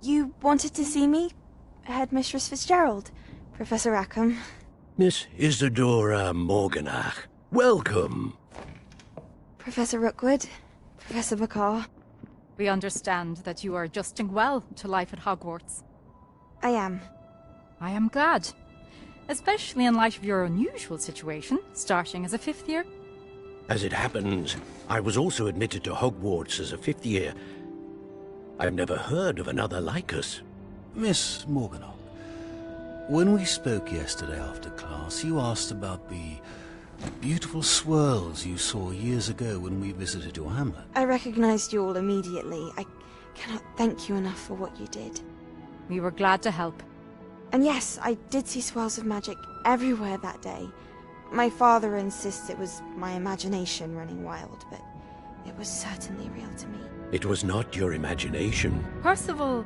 You wanted to see me? Headmistress Fitzgerald, Professor Rackham. Miss Isadora Morganach, welcome. Professor Rookwood, Professor Bakar. We understand that you are adjusting well to life at Hogwarts. I am. I am glad. Especially in light of your unusual situation, starting as a 5th year. As it happens, I was also admitted to Hogwarts as a 5th year. I've never heard of another like us. Miss Morganach, when we spoke yesterday after class, you asked about the beautiful swirls you saw years ago when we visited your hamlet. I recognized you all immediately. I cannot thank you enough for what you did. We were glad to help. And yes, I did see swirls of magic everywhere that day. My father insists it was my imagination running wild, but it was certainly real to me. It was not your imagination. Percival,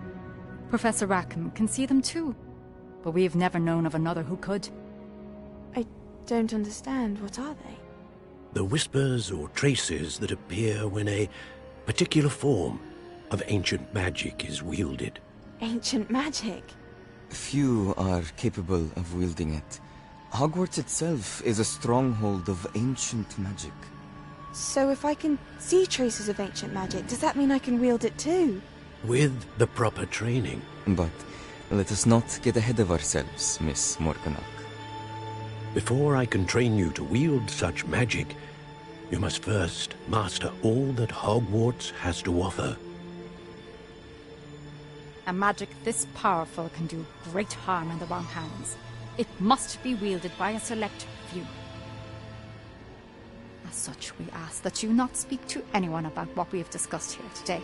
Professor Rackham can see them too. But we've never known of another who could. I don't understand. What are they? The whispers or traces that appear when a particular form of ancient magic is wielded. Ancient magic? Few are capable of wielding it. Hogwarts itself is a stronghold of ancient magic. So if I can see traces of ancient magic, does that mean I can wield it too? With the proper training. But let us not get ahead of ourselves, Miss Morganach. Before I can train you to wield such magic, you must first master all that Hogwarts has to offer. A magic this powerful can do great harm in the wrong hands. It must be wielded by a select few. As such, we ask that you not speak to anyone about what we have discussed here today.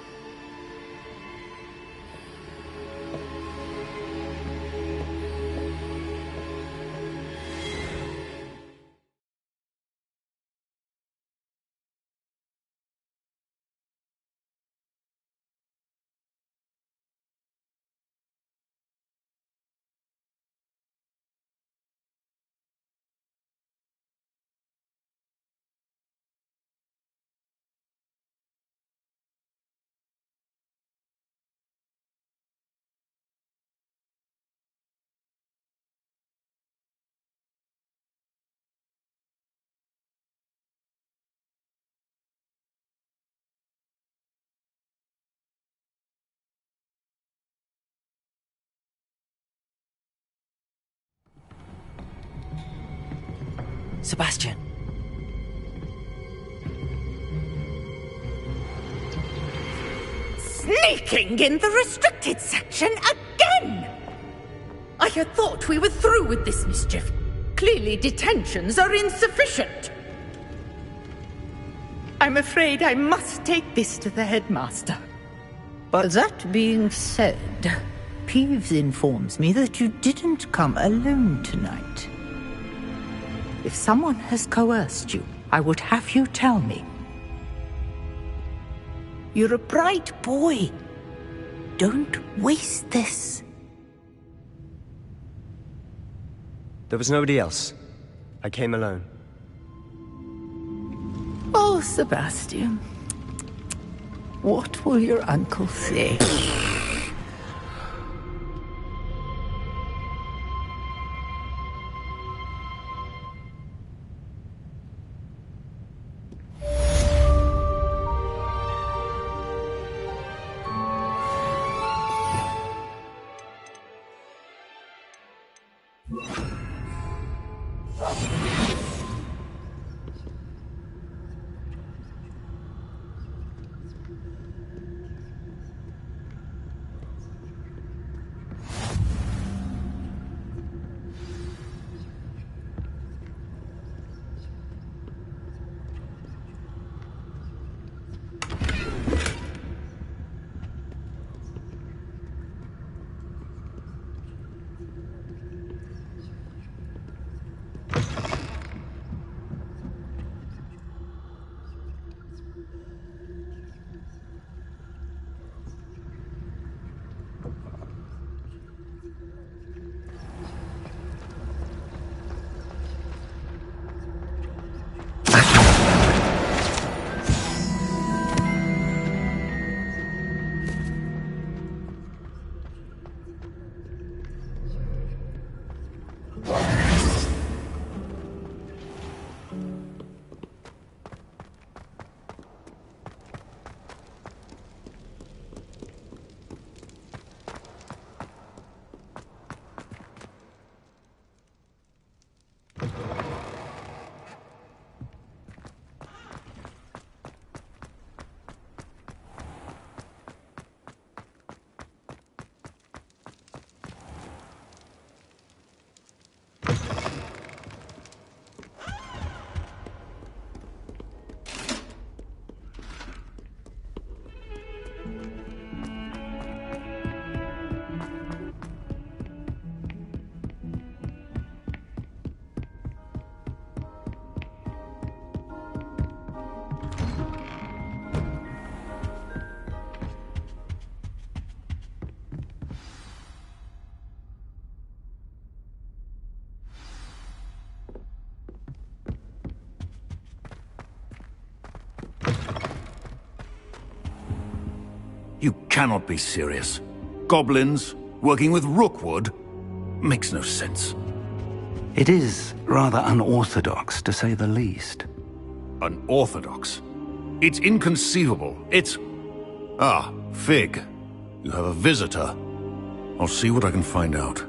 Sebastian! Sneaking in the restricted section again! I had thought we were through with this mischief. Clearly detentions are insufficient. I'm afraid I must take this to the headmaster. But that being said, Peeves informs me that you didn't come alone tonight. If someone has coerced you, I would have you tell me. You're a bright boy. Don't waste this. There was nobody else. I came alone. Oh, Sebastian. What will your uncle say? You cannot be serious. Goblins working with Rookwood? Makes no sense. It is rather unorthodox, to say the least. Unorthodox? It's inconceivable. It's... Ah, Fig. You have a visitor. I'll see what I can find out.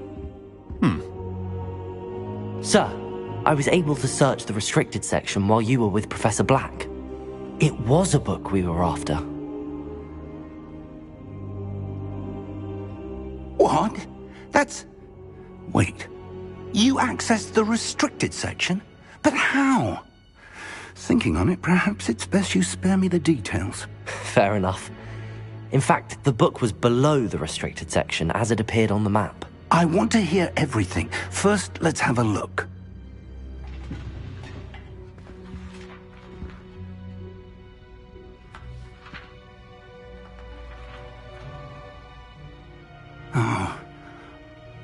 Sir, I was able to search the restricted section while you were with Professor Black. It was a book we were after. What? That's... Wait. You accessed the restricted section? But how? Thinking on it, perhaps it's best you spare me the details. Fair enough. In fact, the book was below the restricted section as it appeared on the map. I want to hear everything. First, let's have a look.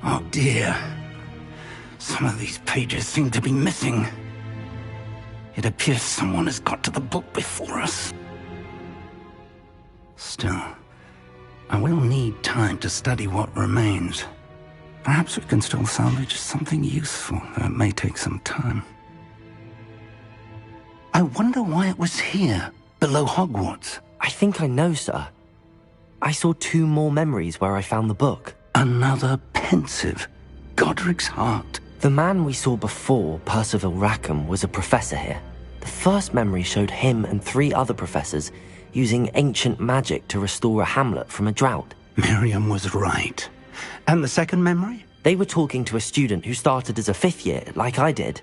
Oh dear. Some of these pages seem to be missing. It appears someone has got to the book before us. Still, I will need time to study what remains. Perhaps we can still salvage something useful, though it may take some time. I wonder why it was here, below Hogwarts. I think I know, sir. I saw 2 more memories where I found the book. Another pensive. Godric's heart. The man we saw before, Percival Rackham, was a professor here. The first memory showed him and 3 other professors using ancient magic to restore a hamlet from a drought. Miriam was right. And the second memory? They were talking to a student who started as a 5th year, like I did.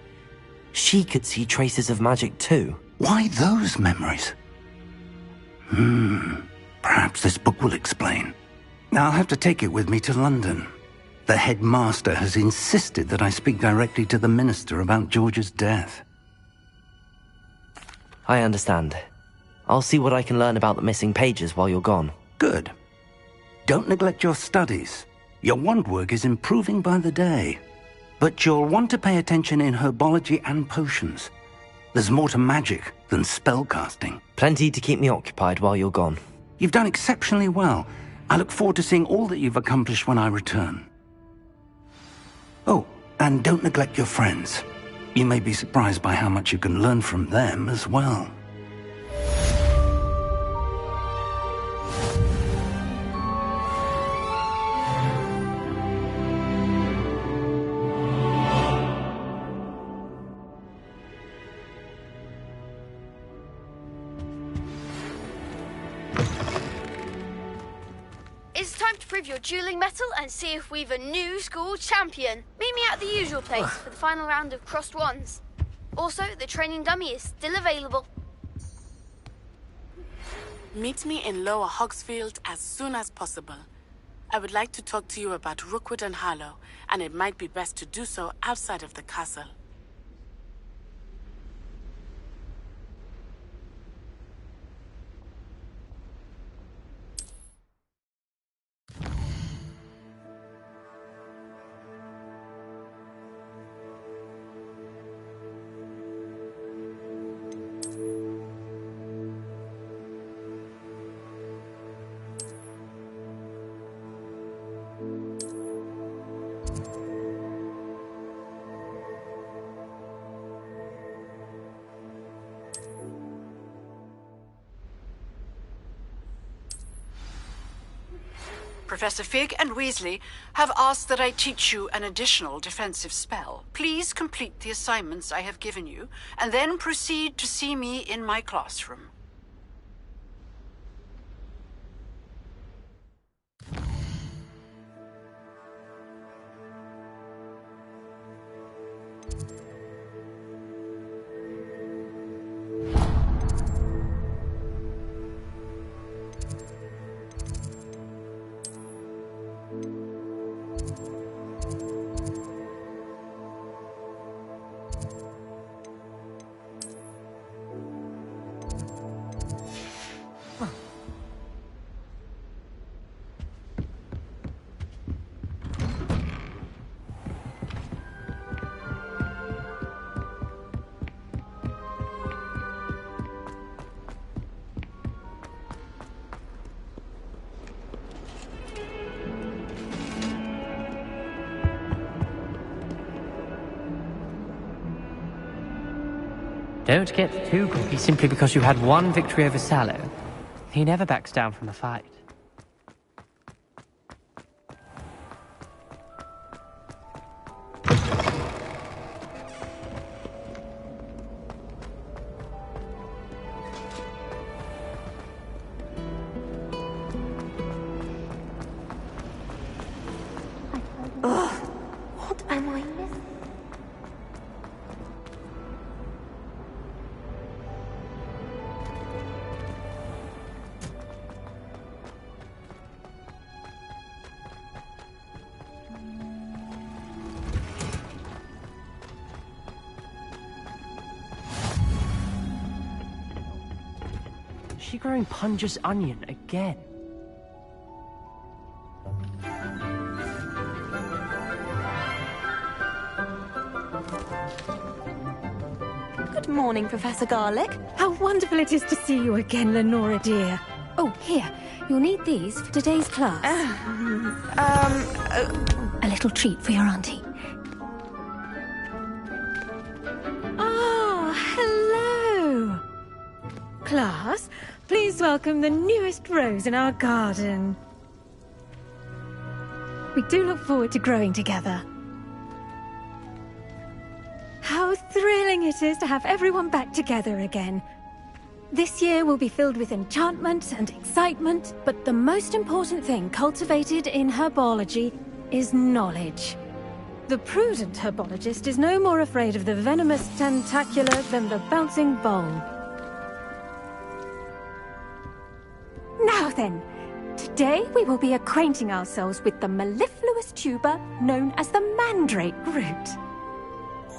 She could see traces of magic too. Why those memories? Perhaps this book will explain. I'll have to take it with me to London. The headmaster has insisted that I speak directly to the minister about George's death. I understand. I'll see what I can learn about the missing pages while you're gone. Good. Don't neglect your studies. Your wand work is improving by the day. But you'll want to pay attention in herbology and potions. There's more to magic than spellcasting. Plenty to keep me occupied while you're gone. You've done exceptionally well. I look forward to seeing all that you've accomplished when I return. Oh, and don't neglect your friends. You may be surprised by how much you can learn from them as well. It's time to prove your dueling mettle and see if we've a new school champion. Meet me at the usual place for the final round of crossed wands. Also, the training dummy is still available. Meet me in Lower Hogsfield as soon as possible. I would like to talk to you about Rookwood and Harlow, and it might be best to do so outside of the castle. Professor Fig and Weasley have asked that I teach you an additional defensive spell. Please complete the assignments I have given you, and then proceed to see me in my classroom. Don't get too cocky simply because you had one victory over Sallow. He never backs down from a fight. What am I missing? Is she growing Punja's onion again? Good morning, Professor Garlick. How wonderful it is to see you again, Lenora dear. Oh, here. You'll need these for today's class. A little treat for your auntie. Ah, hello. Class, please welcome the newest rose in our garden. We do look forward to growing together. How thrilling it is to have everyone back together again. This year will be filled with enchantment and excitement, but the most important thing cultivated in herbology is knowledge. The prudent herbologist is no more afraid of the venomous tentacula than the bouncing bowl. Now then, today we will be acquainting ourselves with the mellifluous tuber known as the mandrake root.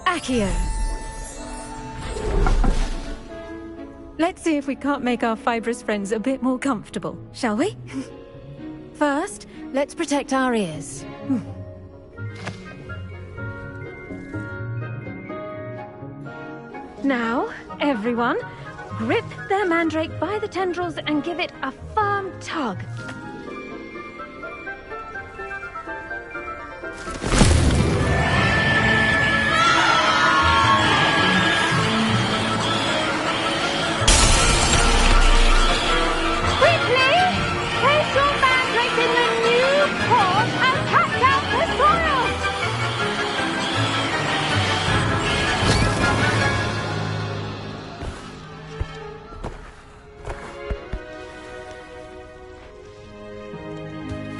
Accio. Let's see if we can't make our fibrous friends a bit more comfortable, shall we? First, let's protect our ears. Now, everyone, grip their mandrake by the tendrils and give it a firm tug.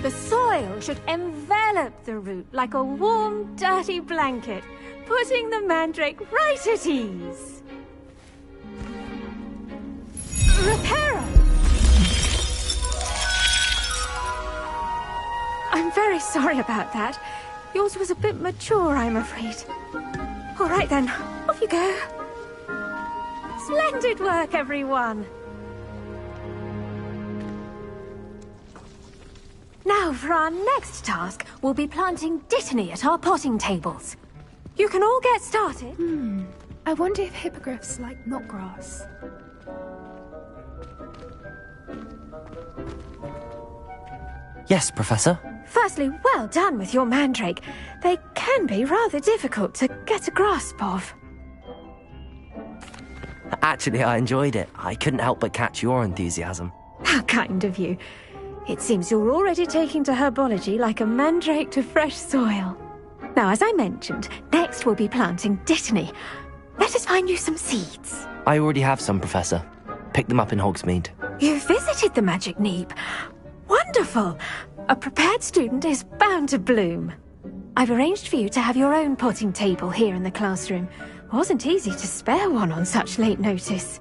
The soil should envelop the root like a warm, dirty blanket, putting the mandrake right at ease. Reparo! I'm very sorry about that. Yours was a bit mature, I'm afraid. All right then, off you go. Splendid work, everyone. Now, for our next task, we'll be planting dittany at our potting tables. You can all get started. I wonder if hippogriffs like knotgrass. Yes, Professor. Firstly, well done with your mandrake. They can be rather difficult to get a grasp of. Actually, I enjoyed it. I couldn't help but catch your enthusiasm. How kind of you. It seems you're already taking to herbology like a mandrake to fresh soil. Now, as I mentioned, next we'll be planting dittany. Let us find you some seeds. I already have some, Professor. Picked them up in Hogsmeade. You visited the Magic Neep. Wonderful! A prepared student is bound to bloom. I've arranged for you to have your own potting table here in the classroom. Wasn't easy to spare one on such late notice.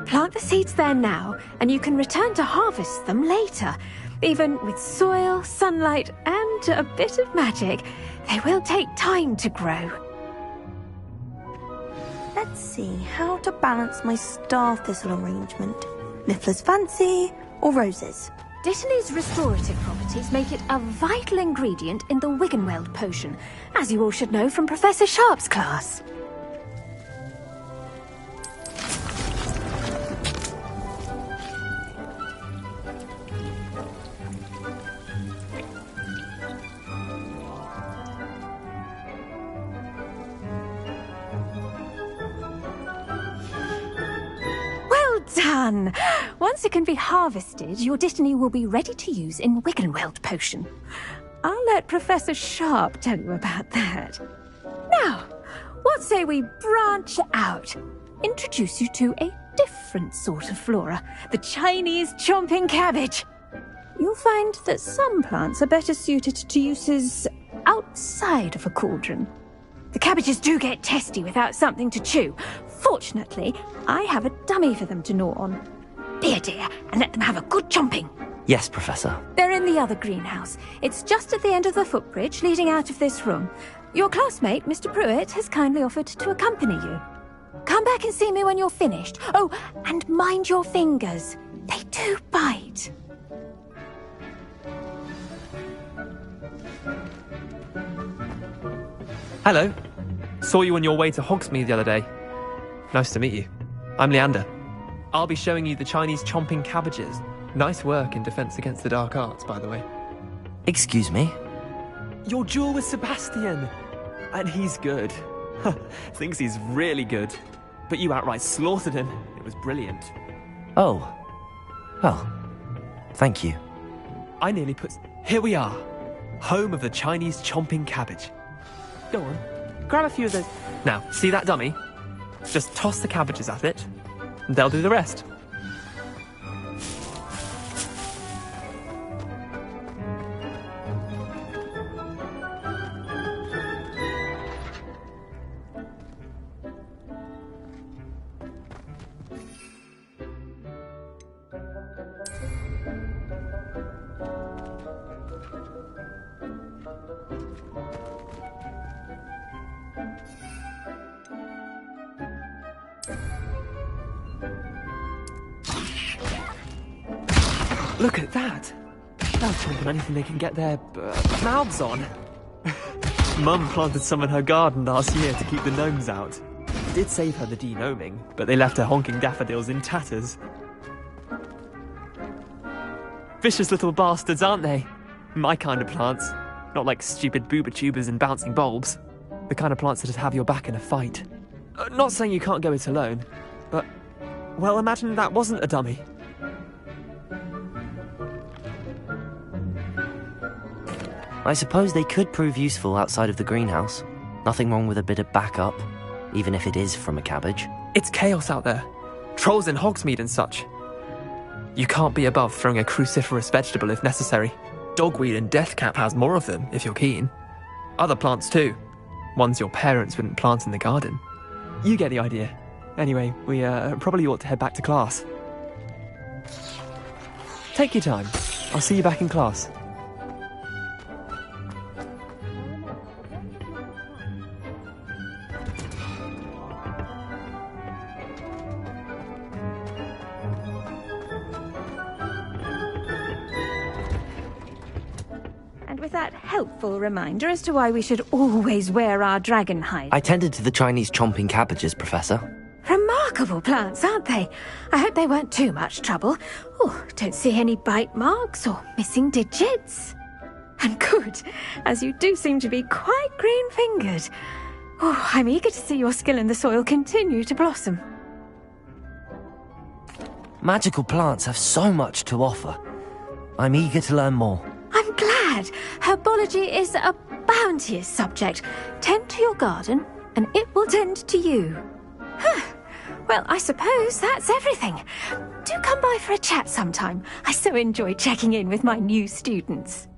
Plant the seeds there now, and you can return to harvest them later. Even with soil, sunlight, and a bit of magic, they will take time to grow. Let's see how to balance my star thistle arrangement. Niffler's fancy or roses? Dittany's restorative properties make it a vital ingredient in the Wiggenweld potion, as you all should know from Professor Sharp's class. done! Once it can be harvested, your Dittany will be ready to use in Wiggenweld potion. I'll let Professor Sharp tell you about that. Now, what say we branch out? Introduce you to a different sort of flora, the Chinese chomping cabbage. You'll find that some plants are better suited to uses outside of a cauldron. The cabbages do get testy without something to chew. Fortunately, I have a dummy for them to gnaw on. Be a dear and let them have a good chomping. Yes, Professor. They're in the other greenhouse. It's just at the end of the footbridge leading out of this room. Your classmate, Mr. Pruitt, has kindly offered to accompany you. Come back and see me when you're finished. Oh, and mind your fingers. They do bite. Hello. Saw you on your way to Hogsmeade the other day. Nice to meet you. I'm Leander. I'll be showing you the Chinese chomping cabbages. Nice work in Defense Against the Dark Arts, by the way. Excuse me? Your duel with Sebastian. And he's good. Thinks he's really good. But you outright slaughtered him. It was brilliant. Oh. Well, thank you. I nearly put... Here we are. Home of the Chinese chomping cabbage. Go on. Grab a few of those. Now, see that dummy? Just toss the cabbages at it, and they'll do the rest. Look at that! They'll chomp on anything they can get their mouths on. Mum planted some in her garden last year to keep the gnomes out. Did save her the de-gnoming, but they left her honking daffodils in tatters. Vicious little bastards, aren't they? My kind of plants. Not like stupid booba tubers and bouncing bulbs. The kind of plants that'd have your back in a fight. Not saying you can't go it alone, but... Well, imagine that wasn't a dummy. I suppose they could prove useful outside of the greenhouse. Nothing wrong with a bit of backup, even if it is from a cabbage. It's chaos out there. Trolls in Hogsmeade and such. You can't be above throwing a cruciferous vegetable if necessary. Dogweed and deathcap has more of them, if you're keen. Other plants too. Ones your parents wouldn't plant in the garden. You get the idea. Anyway, we probably ought to head back to class. Take your time. I'll see you back in class. Helpful reminder as to why we should always wear our dragon hide. I tended to the Chinese chomping cabbages, Professor. Remarkable plants, aren't they? I hope they weren't too much trouble. Oh, don't see any bite marks or missing digits. And good, as you do seem to be quite green-fingered. Oh, I'm eager to see your skill in the soil continue to blossom. Magical plants have so much to offer. I'm eager to learn more. I'm glad. Herbology is a bounteous subject. Tend to your garden, and it will tend to you. Huh. Well, I suppose that's everything. Do come by for a chat sometime. I so enjoy checking in with my new students.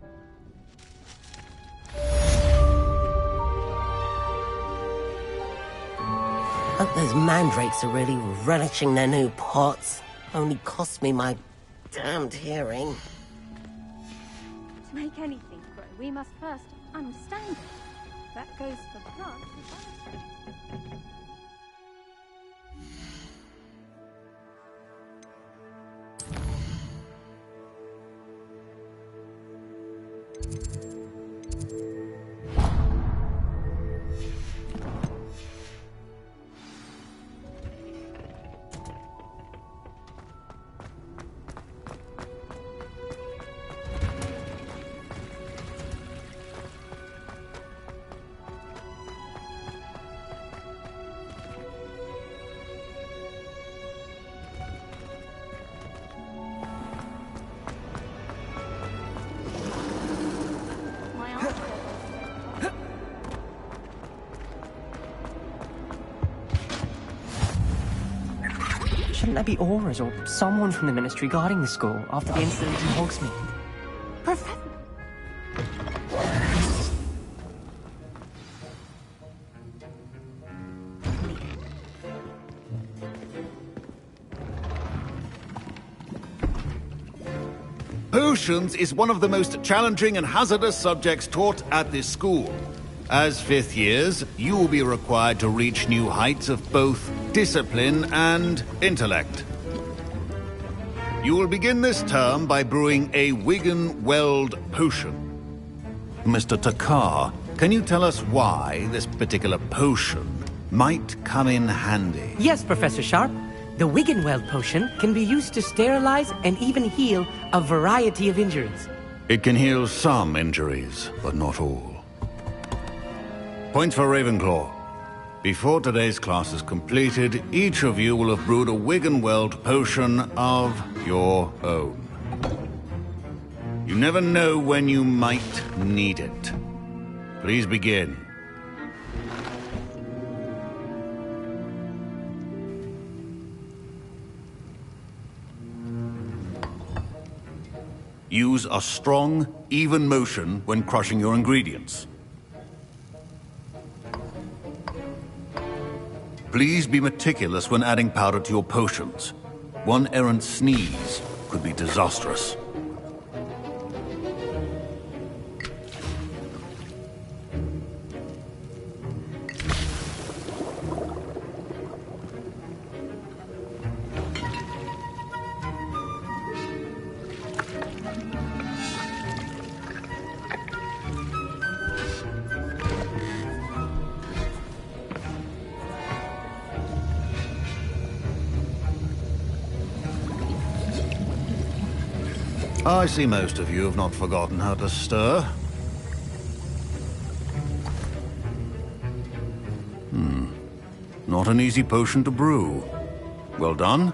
Hope those mandrakes are really relishing their new pots. Only cost me my damned hearing. To make anything grow, we must first understand it. That goes for plants as well. Shouldn't there be auras or someone from the Ministry guarding the school after the incident in Hogsmeade? Professor... Potions is one of the most challenging and hazardous subjects taught at this school. As fifth years, you will be required to reach new heights of both discipline and intellect. You will begin this term by brewing a Wigan-Weld potion. Mr. Takar, can you tell us why this particular potion might come in handy? Yes, Professor Sharp. The Wigan-Weld potion can be used to sterilize and even heal a variety of injuries. It can heal some injuries, but not all. Points for Ravenclaw. Before today's class is completed, each of you will have brewed a Wigan-Weld potion of your own. You never know when you might need it. Please begin. Use a strong, even motion when crushing your ingredients. Please be meticulous when adding powder to your potions. One errant sneeze could be disastrous. I see most of you have not forgotten how to stir. Not an easy potion to brew. Well done.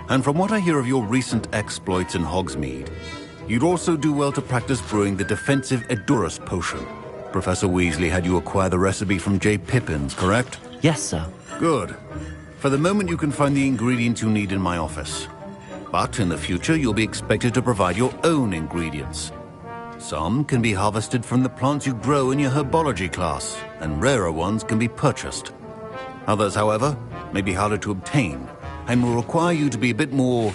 And from what I hear of your recent exploits in Hogsmeade, you'd also do well to practice brewing the defensive Edurus potion. Professor Weasley had you acquire the recipe from J. Pippins, correct? Yes, sir. Good. For the moment, you can find the ingredients you need in my office. But in the future, you'll be expected to provide your own ingredients. Some can be harvested from the plants you grow in your herbology class, and rarer ones can be purchased. Others, however, may be harder to obtain, and will require you to be a bit more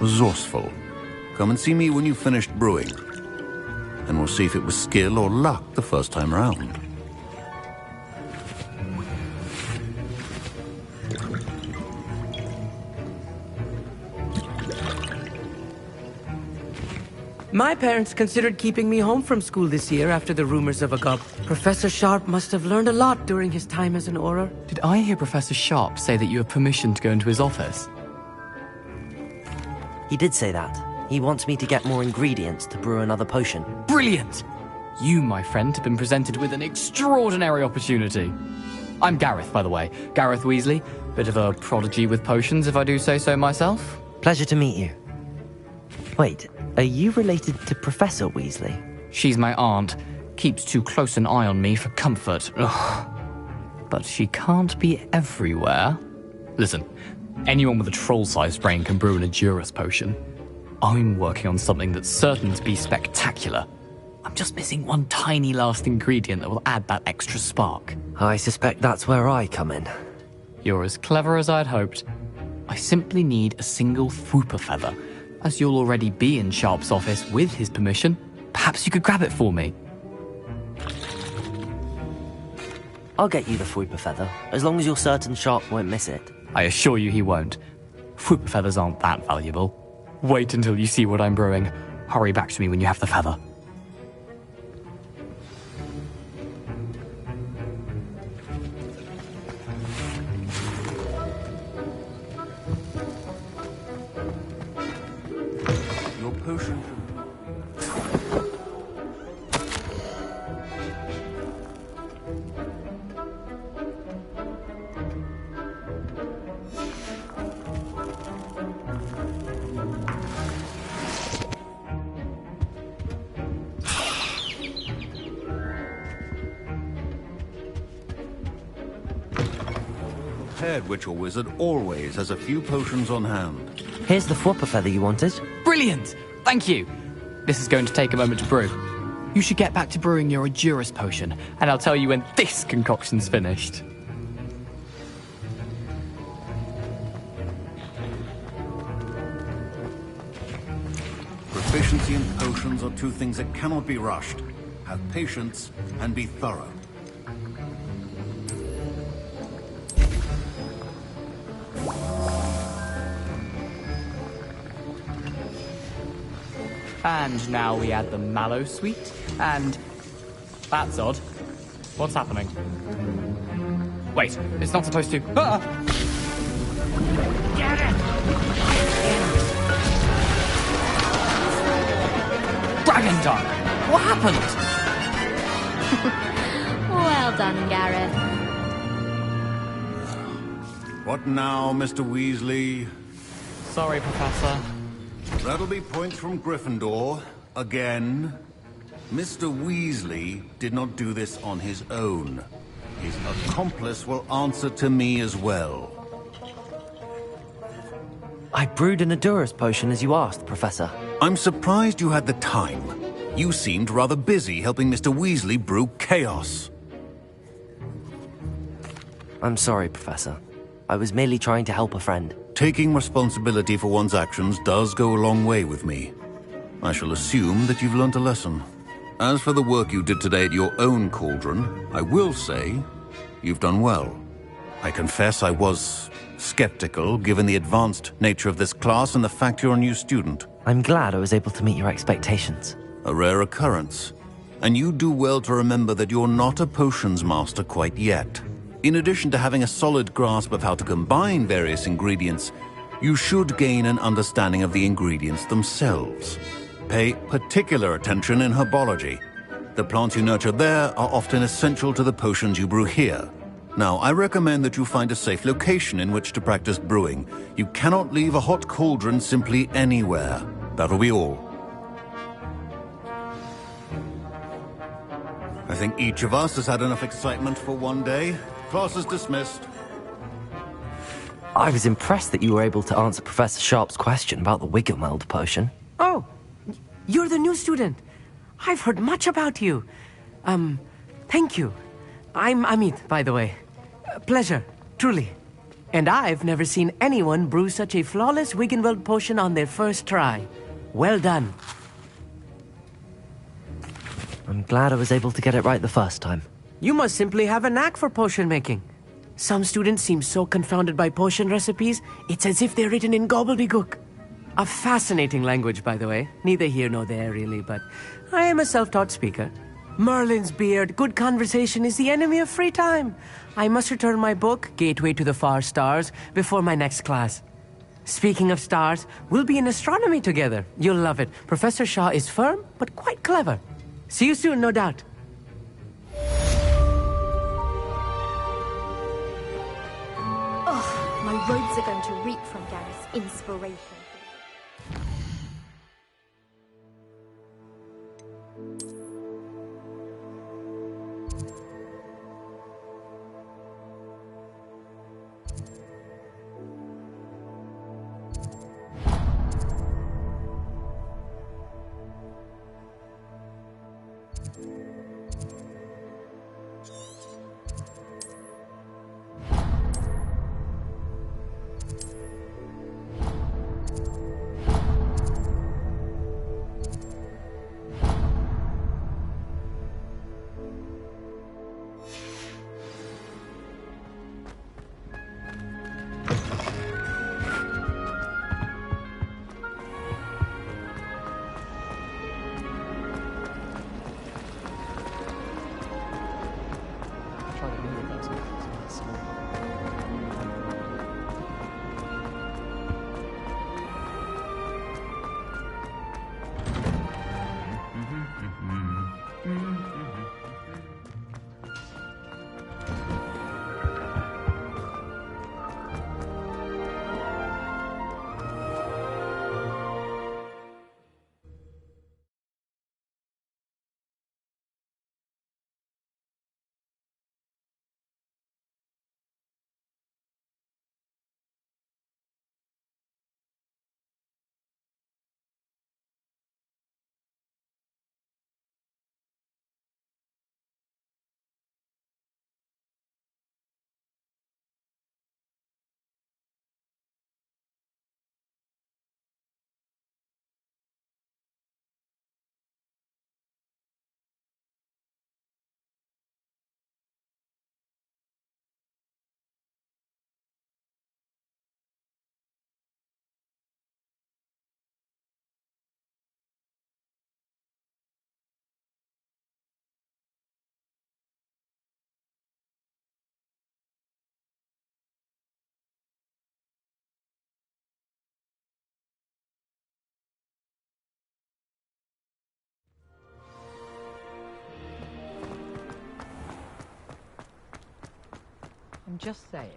resourceful. Come and see me when you've finished brewing, and we'll see if it was skill or luck the first time around. My parents considered keeping me home from school this year after the rumors of a Professor Sharp must have learned a lot during his time as an Auror. Did I hear Professor Sharp say that you have permission to go into his office? He did say that. He wants me to get more ingredients to brew another potion. Brilliant! You, my friend, have been presented with an extraordinary opportunity. I'm Gareth, by the way. Gareth Weasley. Bit of a prodigy with potions, if I do say so myself. Pleasure to meet you. Wait, are you related to Professor Weasley? She's my aunt. Keeps too close an eye on me for comfort. Ugh. But she can't be everywhere. Listen, anyone with a troll-sized brain can brew an Edurus potion. I'm working on something that's certain to be spectacular. I'm just missing one tiny last ingredient that will add that extra spark. I suspect that's where I come in. You're as clever as I'd hoped. I simply need a single Fwooper feather. As you'll already be in Sharp's office with his permission, perhaps you could grab it for me. I'll get you the Fwooper feather, as long as you're certain Sharp won't miss it. I assure you he won't. Fwooper feathers aren't that valuable. Wait until you see what I'm brewing. Hurry back to me when you have the feather. Your potion. prepared witch or wizard always has a few potions on hand. Here's the flopper feather you wanted. Brilliant! Thank you. This is going to take a moment to brew. You should get back to brewing your Adurus potion, and I'll tell you when this concoction's finished. Proficiency and potions are two things that cannot be rushed. Have patience and be thorough. And now we add the mallow sweet, and... That's odd. What's happening? Wait, it's not supposed to... Ah! Get it! Dragon Dog! What happened? Well done, Gareth. What now, Mr. Weasley? Sorry, Professor. That'll be points from Gryffindor. Again. Mr. Weasley did not do this on his own. His accomplice will answer to me as well. I brewed an Adurus potion as you asked, Professor. I'm surprised you had the time. You seemed rather busy helping Mr. Weasley brew chaos. I'm sorry, Professor. I was merely trying to help a friend. Taking responsibility for one's actions does go a long way with me. I shall assume that you've learnt a lesson. As for the work you did today at your own cauldron, I will say you've done well. I confess I was skeptical, given the advanced nature of this class and the fact you're a new student. I'm glad I was able to meet your expectations. A rare occurrence. And you do well to remember that you're not a potions master quite yet. In addition to having a solid grasp of how to combine various ingredients, you should gain an understanding of the ingredients themselves. Pay particular attention in herbology. The plants you nurture there are often essential to the potions you brew here. Now, I recommend that you find a safe location in which to practice brewing. You cannot leave a hot cauldron simply anywhere. That'll be all. I think each of us has had enough excitement for one day. Class is dismissed. I was impressed that you were able to answer Professor Sharp's question about the Wiggelmeld potion. Oh, you're the new student. I've heard much about you. Thank you. I'm Amit, by the way. Pleasure, truly. And I've never seen anyone brew such a flawless Wiggelmeld potion on their first try. Well done. I'm glad I was able to get it right the first time. You must simply have a knack for potion making. Some students seem so confounded by potion recipes, it's as if they're written in gobbledygook. A fascinating language, by the way. Neither here nor there, really, but I am a self-taught speaker. Merlin's beard, good conversation is the enemy of free time. I must return my book, Gateway to the Far Stars, before my next class. Speaking of stars, we'll be in astronomy together. You'll love it. Professor Shaw is firm, but quite clever. See you soon, no doubt. Oh, my robes are going to reek from Gareth's inspiration. I'm just saying.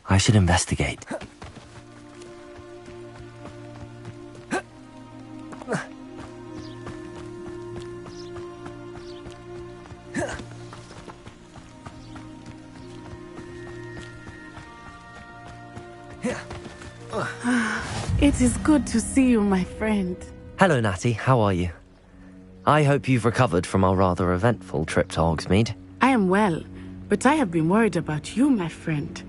I should investigate. It is good to see you, my friend. Hello, Natty. How are you? I hope you've recovered from our rather eventful trip to Hogsmeade. I am well, but I have been worried about you, my friend.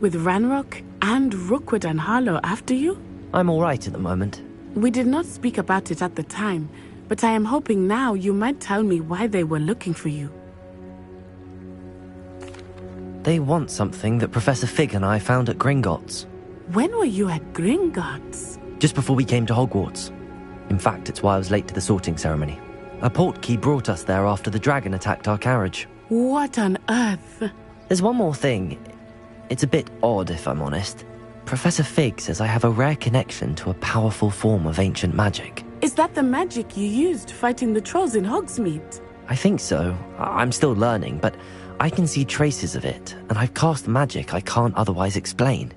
With Ranrock and Rookwood and Harlow after you? I'm all right at the moment. We did not speak about it at the time, but I am hoping now you might tell me why they were looking for you. They want something that Professor Fig and I found at Gringotts. When were you at Gringotts? Just before we came to Hogwarts. In fact, it's why I was late to the sorting ceremony. A portkey brought us there after the dragon attacked our carriage. What on earth? There's one more thing. It's a bit odd, if I'm honest. Professor Fig says I have a rare connection to a powerful form of ancient magic. Is that the magic you used fighting the trolls in Hogsmeade? I think so. I'm still learning, but I can see traces of it, and I've cast magic I can't otherwise explain.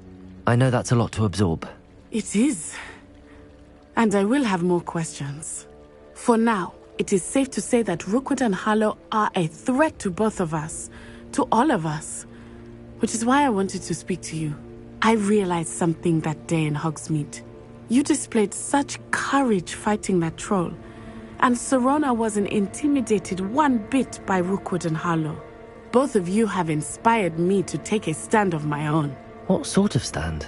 I know that's a lot to absorb. It is. And I will have more questions. For now, it is safe to say that Rookwood and Harlow are a threat to both of us. To all of us. Which is why I wanted to speak to you. I realized something that day in Hogsmeade. You displayed such courage fighting that troll. And Serona wasn't intimidated one bit by Rookwood and Harlow. Both of you have inspired me to take a stand of my own. What sort of stand?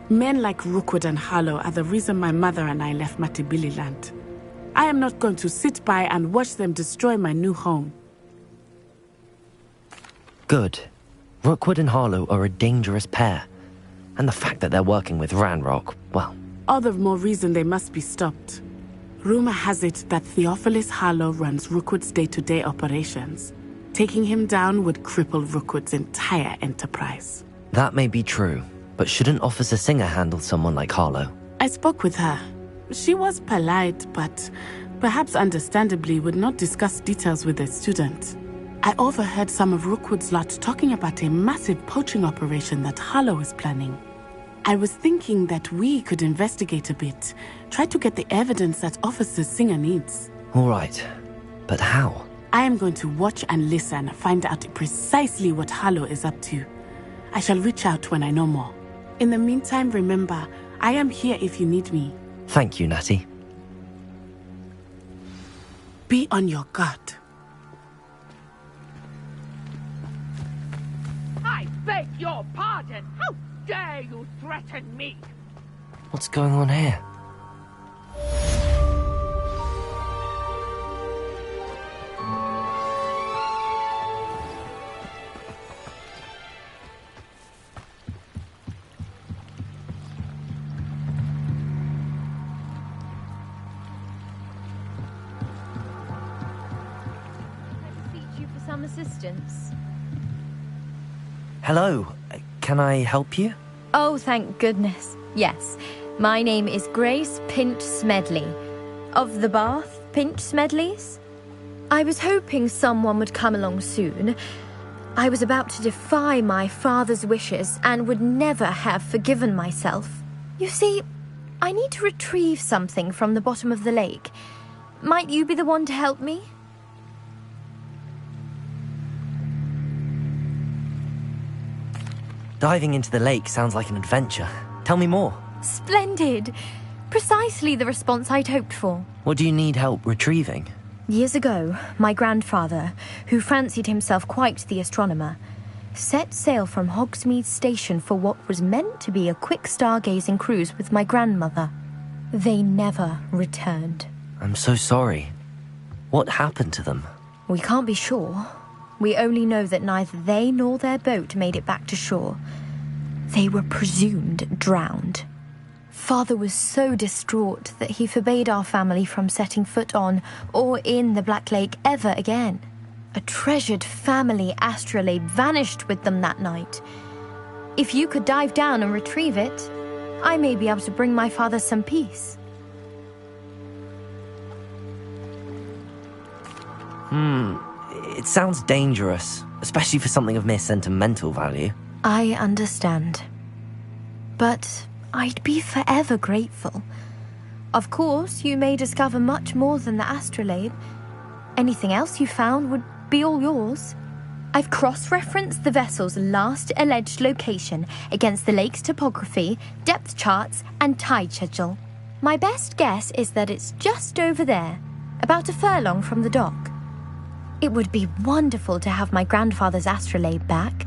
Men like Rookwood and Harlow are the reason my mother and I left Matibili land. I am not going to sit by and watch them destroy my new home. Good. Rookwood and Harlow are a dangerous pair. And the fact that they're working with Ranrock, well... All the more reason they must be stopped. Rumor has it that Theophilus Harlow runs Rookwood's day-to-day operations. Taking him down would cripple Rookwood's entire enterprise. That may be true, but shouldn't Officer Singer handle someone like Harlow? I spoke with her. She was polite, but perhaps understandably would not discuss details with a student. I overheard some of Rookwood's lot talking about a massive poaching operation that Harlow is planning. I was thinking that we could investigate a bit, try to get the evidence that Officer Singer needs. All right, but how? I am going to watch and listen, find out precisely what Harlow is up to. I shall reach out when I know more. In the meantime, remember, I am here if you need me. Thank you, Natty. Be on your guard. I beg your pardon! How dare you threaten me? What's going on here? assistance? Hello. Can I help you? Oh, thank goodness. Yes. My name is Grace Pinch Smedley. Of the Bath Pinch Smedleys? I was hoping someone would come along soon. I was about to defy my father's wishes and would never have forgiven myself. You see, I need to retrieve something from the bottom of the lake. Might you be the one to help me? Diving into the lake sounds like an adventure. Tell me more. Splendid! Precisely the response I'd hoped for. What do you need help retrieving? Years ago, my grandfather, who fancied himself quite the astronomer, set sail from Hogsmeade Station for what was meant to be a quick stargazing cruise with my grandmother. They never returned. I'm so sorry. What happened to them? We can't be sure. We only know that neither they nor their boat made it back to shore. They were presumed drowned. Father was so distraught that he forbade our family from setting foot on or in the Black Lake ever again. A treasured family astrolabe vanished with them that night. If you could dive down and retrieve it, I may be able to bring my father some peace. It sounds dangerous, especially for something of mere sentimental value. I understand. But I'd be forever grateful. Of course, you may discover much more than the astrolabe. Anything else you found would be all yours. I've cross-referenced the vessel's last alleged location against the lake's topography, depth charts, and tide schedule. My best guess is that it's just over there, about a furlong from the dock. It would be wonderful to have my grandfather's astrolabe back.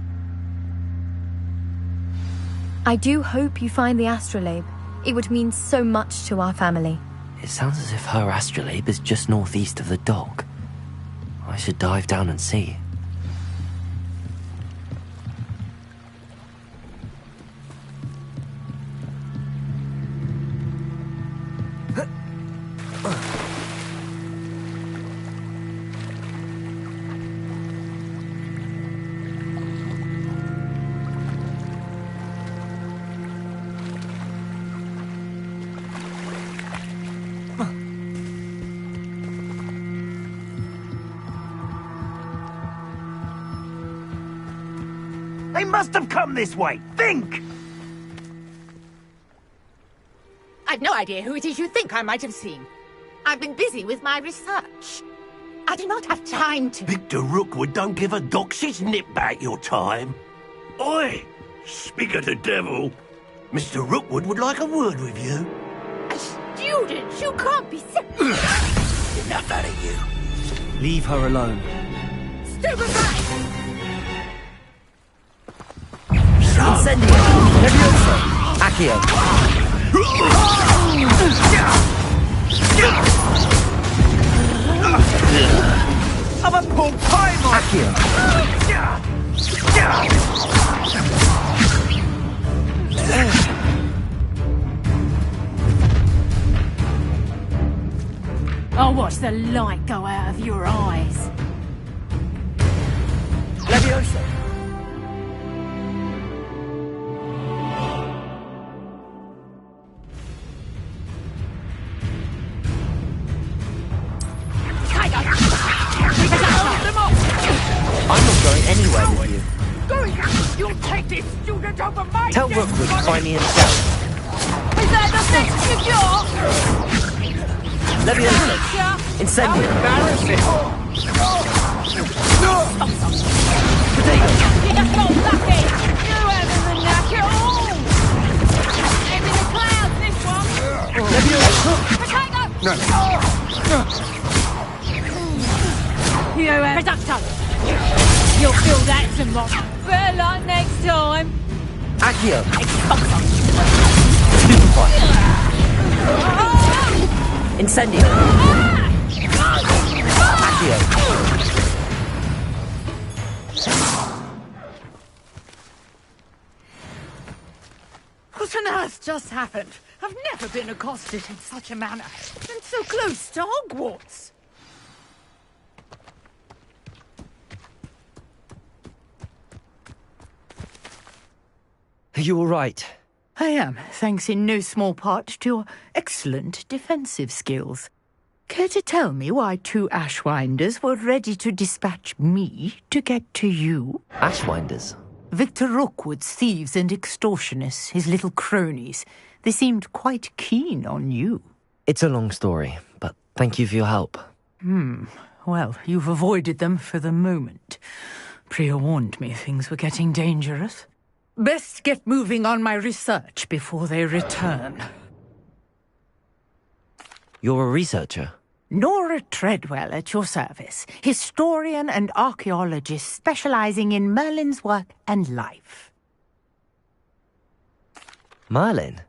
I do hope you find the astrolabe. It would mean so much to our family. It sounds as if her astrolabe is just northeast of the dock. I should dive down and see. They must have come this way. Think! I've no idea who it is you think I might have seen. I've been busy with my research. I do not have time to... Victor Rookwood don't give a doxy's nip back your time. Oi! Speak of the devil. Mr. Rookwood would like a word with you. A student? You can't be serious. Enough out of you. Leave her alone. Stupefy! Incendio! Levioso! Accio! I'm a pork pie, Mike! Accio! I'll watch the light go out of your eyes. Levioso! I'm not going anywhere with you. You'll take this student over my Tell Rookwood to find me himself. Is that the message you got? Levioso! Incendio! Embarrassing! Potato! You just got lucky! You haven't the knack at all! It's in the clouds, this one! Levioso! Potato! You Reducto! You'll feel that tomorrow. Better luck next time. Accio! Incendio! Accio! What on earth just happened? I've never been accosted in such a manner. And so close to Hogwarts. Are you all right? I am, thanks in no small part to your excellent defensive skills. Care to tell me why 2 Ashwinders were ready to dispatch me to get to you? Ashwinders? Victor Rookwood's thieves and extortionists, his little cronies. They seemed quite keen on you. It's a long story, but thank you for your help. Well, you've avoided them for the moment. Priya warned me things were getting dangerous. Best get moving on my research before they return. You're a researcher? Nora Treadwell at your service, historian and archaeologist specializing in Merlin's work and life. Merlin?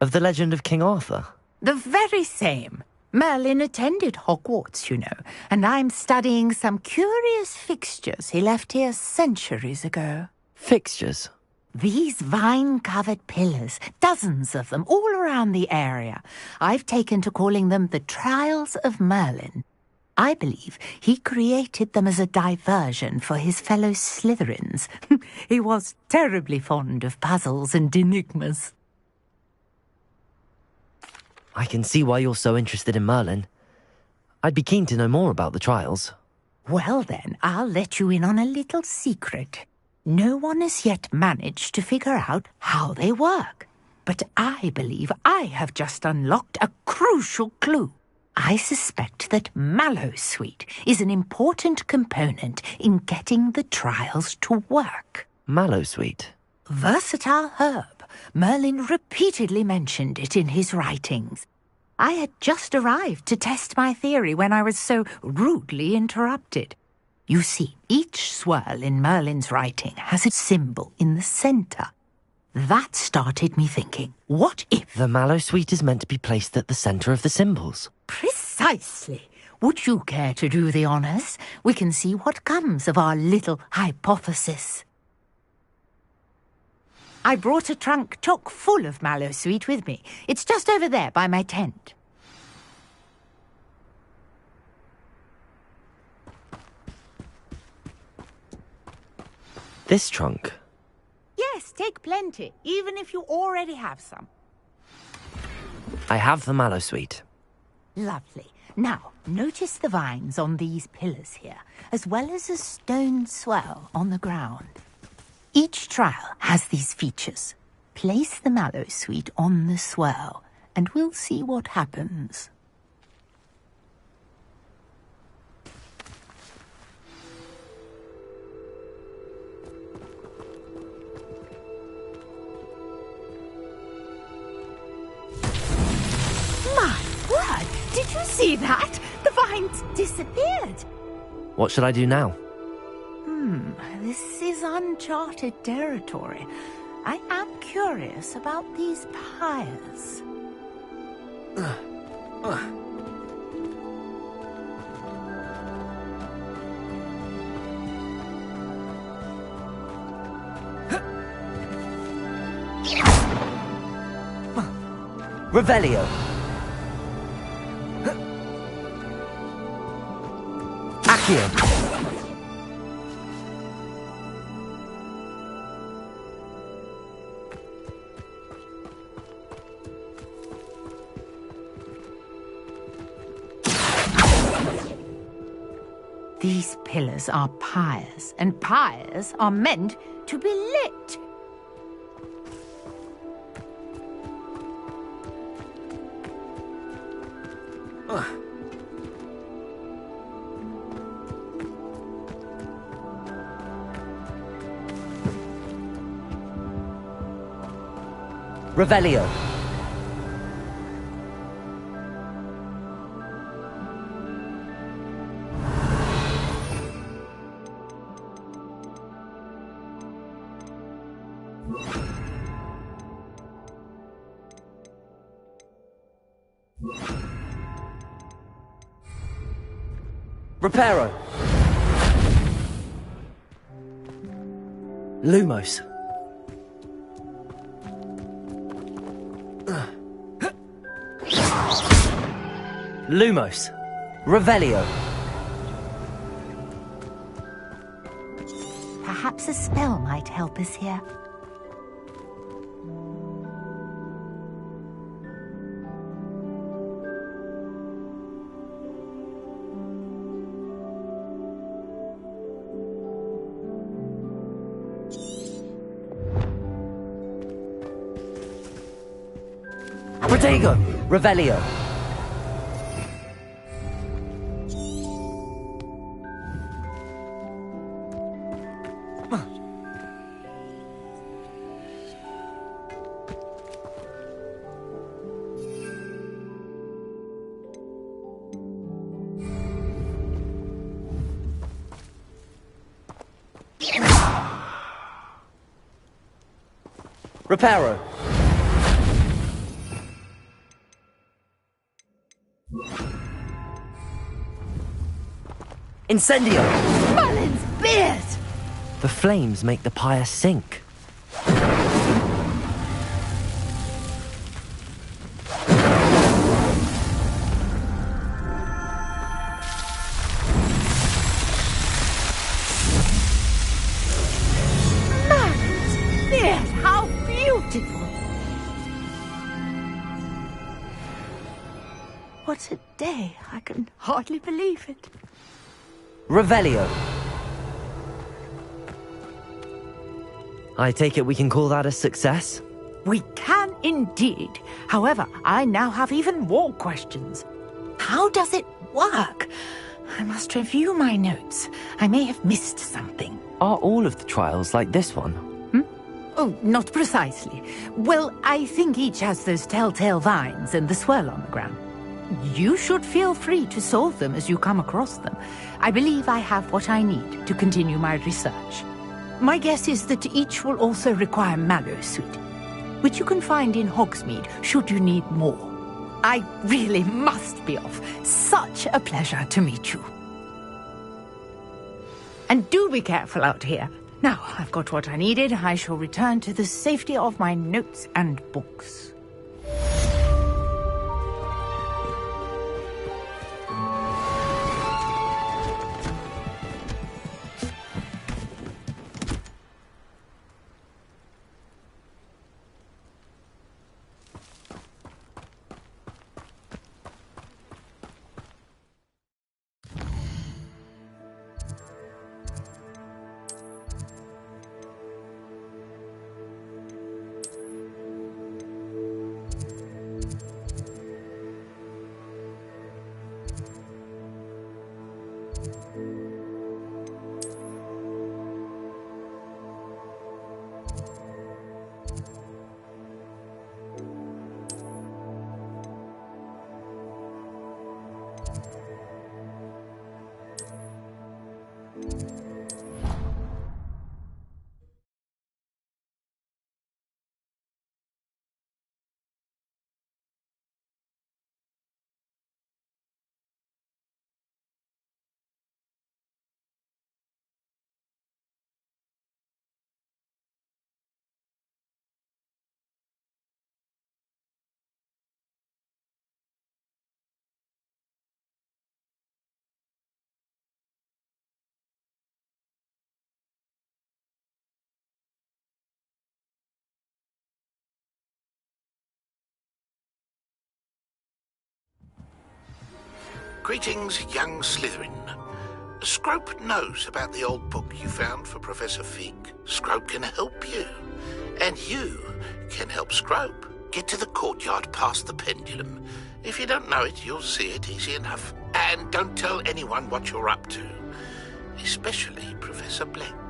Of the legend of King Arthur? The very same. Merlin attended Hogwarts, you know, and I'm studying some curious fixtures he left here centuries ago. Fixtures? These vine-covered pillars, dozens of them, all around the area. I've taken to calling them the Trials of Merlin. I believe he created them as a diversion for his fellow Slytherins. He was terribly fond of puzzles and enigmas. I can see why you're so interested in Merlin. I'd be keen to know more about the trials. Well then, I'll let you in on a little secret. No one has yet managed to figure out how they work. But I believe I have just unlocked a crucial clue. I suspect that Mallowsweet is an important component in getting the trials to work. Mallowsweet? Versatile herb. Merlin repeatedly mentioned it in his writings. I had just arrived to test my theory when I was so rudely interrupted. You see, each swirl in Merlin's writing has a symbol in the centre. That started me thinking, what if... The Mallowsweet is meant to be placed at the centre of the symbols. Precisely. Would you care to do the honours? We can see what comes of our little hypothesis. I brought a trunk chock full of Mallowsweet with me. It's just over there by my tent. This trunk? Yes, take plenty, even if you already have some. I have the Mallowsweet. Lovely. Now, notice the vines on these pillars here, as well as a stone swell on the ground. Each trial has these features. Place the Mallowsweet on the swell, and we'll see what happens. My word! Did you see that? The vines disappeared. What should I do now? This is uncharted territory. I am curious about these pyres. Revelio. Accio. These pillars are pyres, and pyres are meant to be lit. Revelio. Reparo. Lumos. Lumos. Revelio. Perhaps a spell might help us here. Protego! Revelio! Reparo! Incendio! Merlin's beard! The flames make the pyre sink. Merlin's beard! How beautiful! What a day! I can hardly believe it. Revelio. I take it we can call that a success? We can indeed. However, I now have even more questions. How does it work? I must review my notes. I may have missed something. Are all of the trials like this one? Oh, not precisely. Well, I think each has those telltale vines and the swirl on the ground. You should feel free to solve them as you come across them. I believe I have what I need to continue my research. My guess is that each will also require mallow sweet, which you can find in Hogsmeade should you need more. I really must be off. Such a pleasure to meet you. And do be careful out here. Now I've got what I needed. I shall return to the safety of my notes and books. Greetings, young Slytherin. Scrope knows about the old book you found for Professor Fig. Scrope can help you. And you can help Scrope. Get to the courtyard past the pendulum. If you don't know it, you'll see it easy enough. And don't tell anyone what you're up to. Especially Professor Black.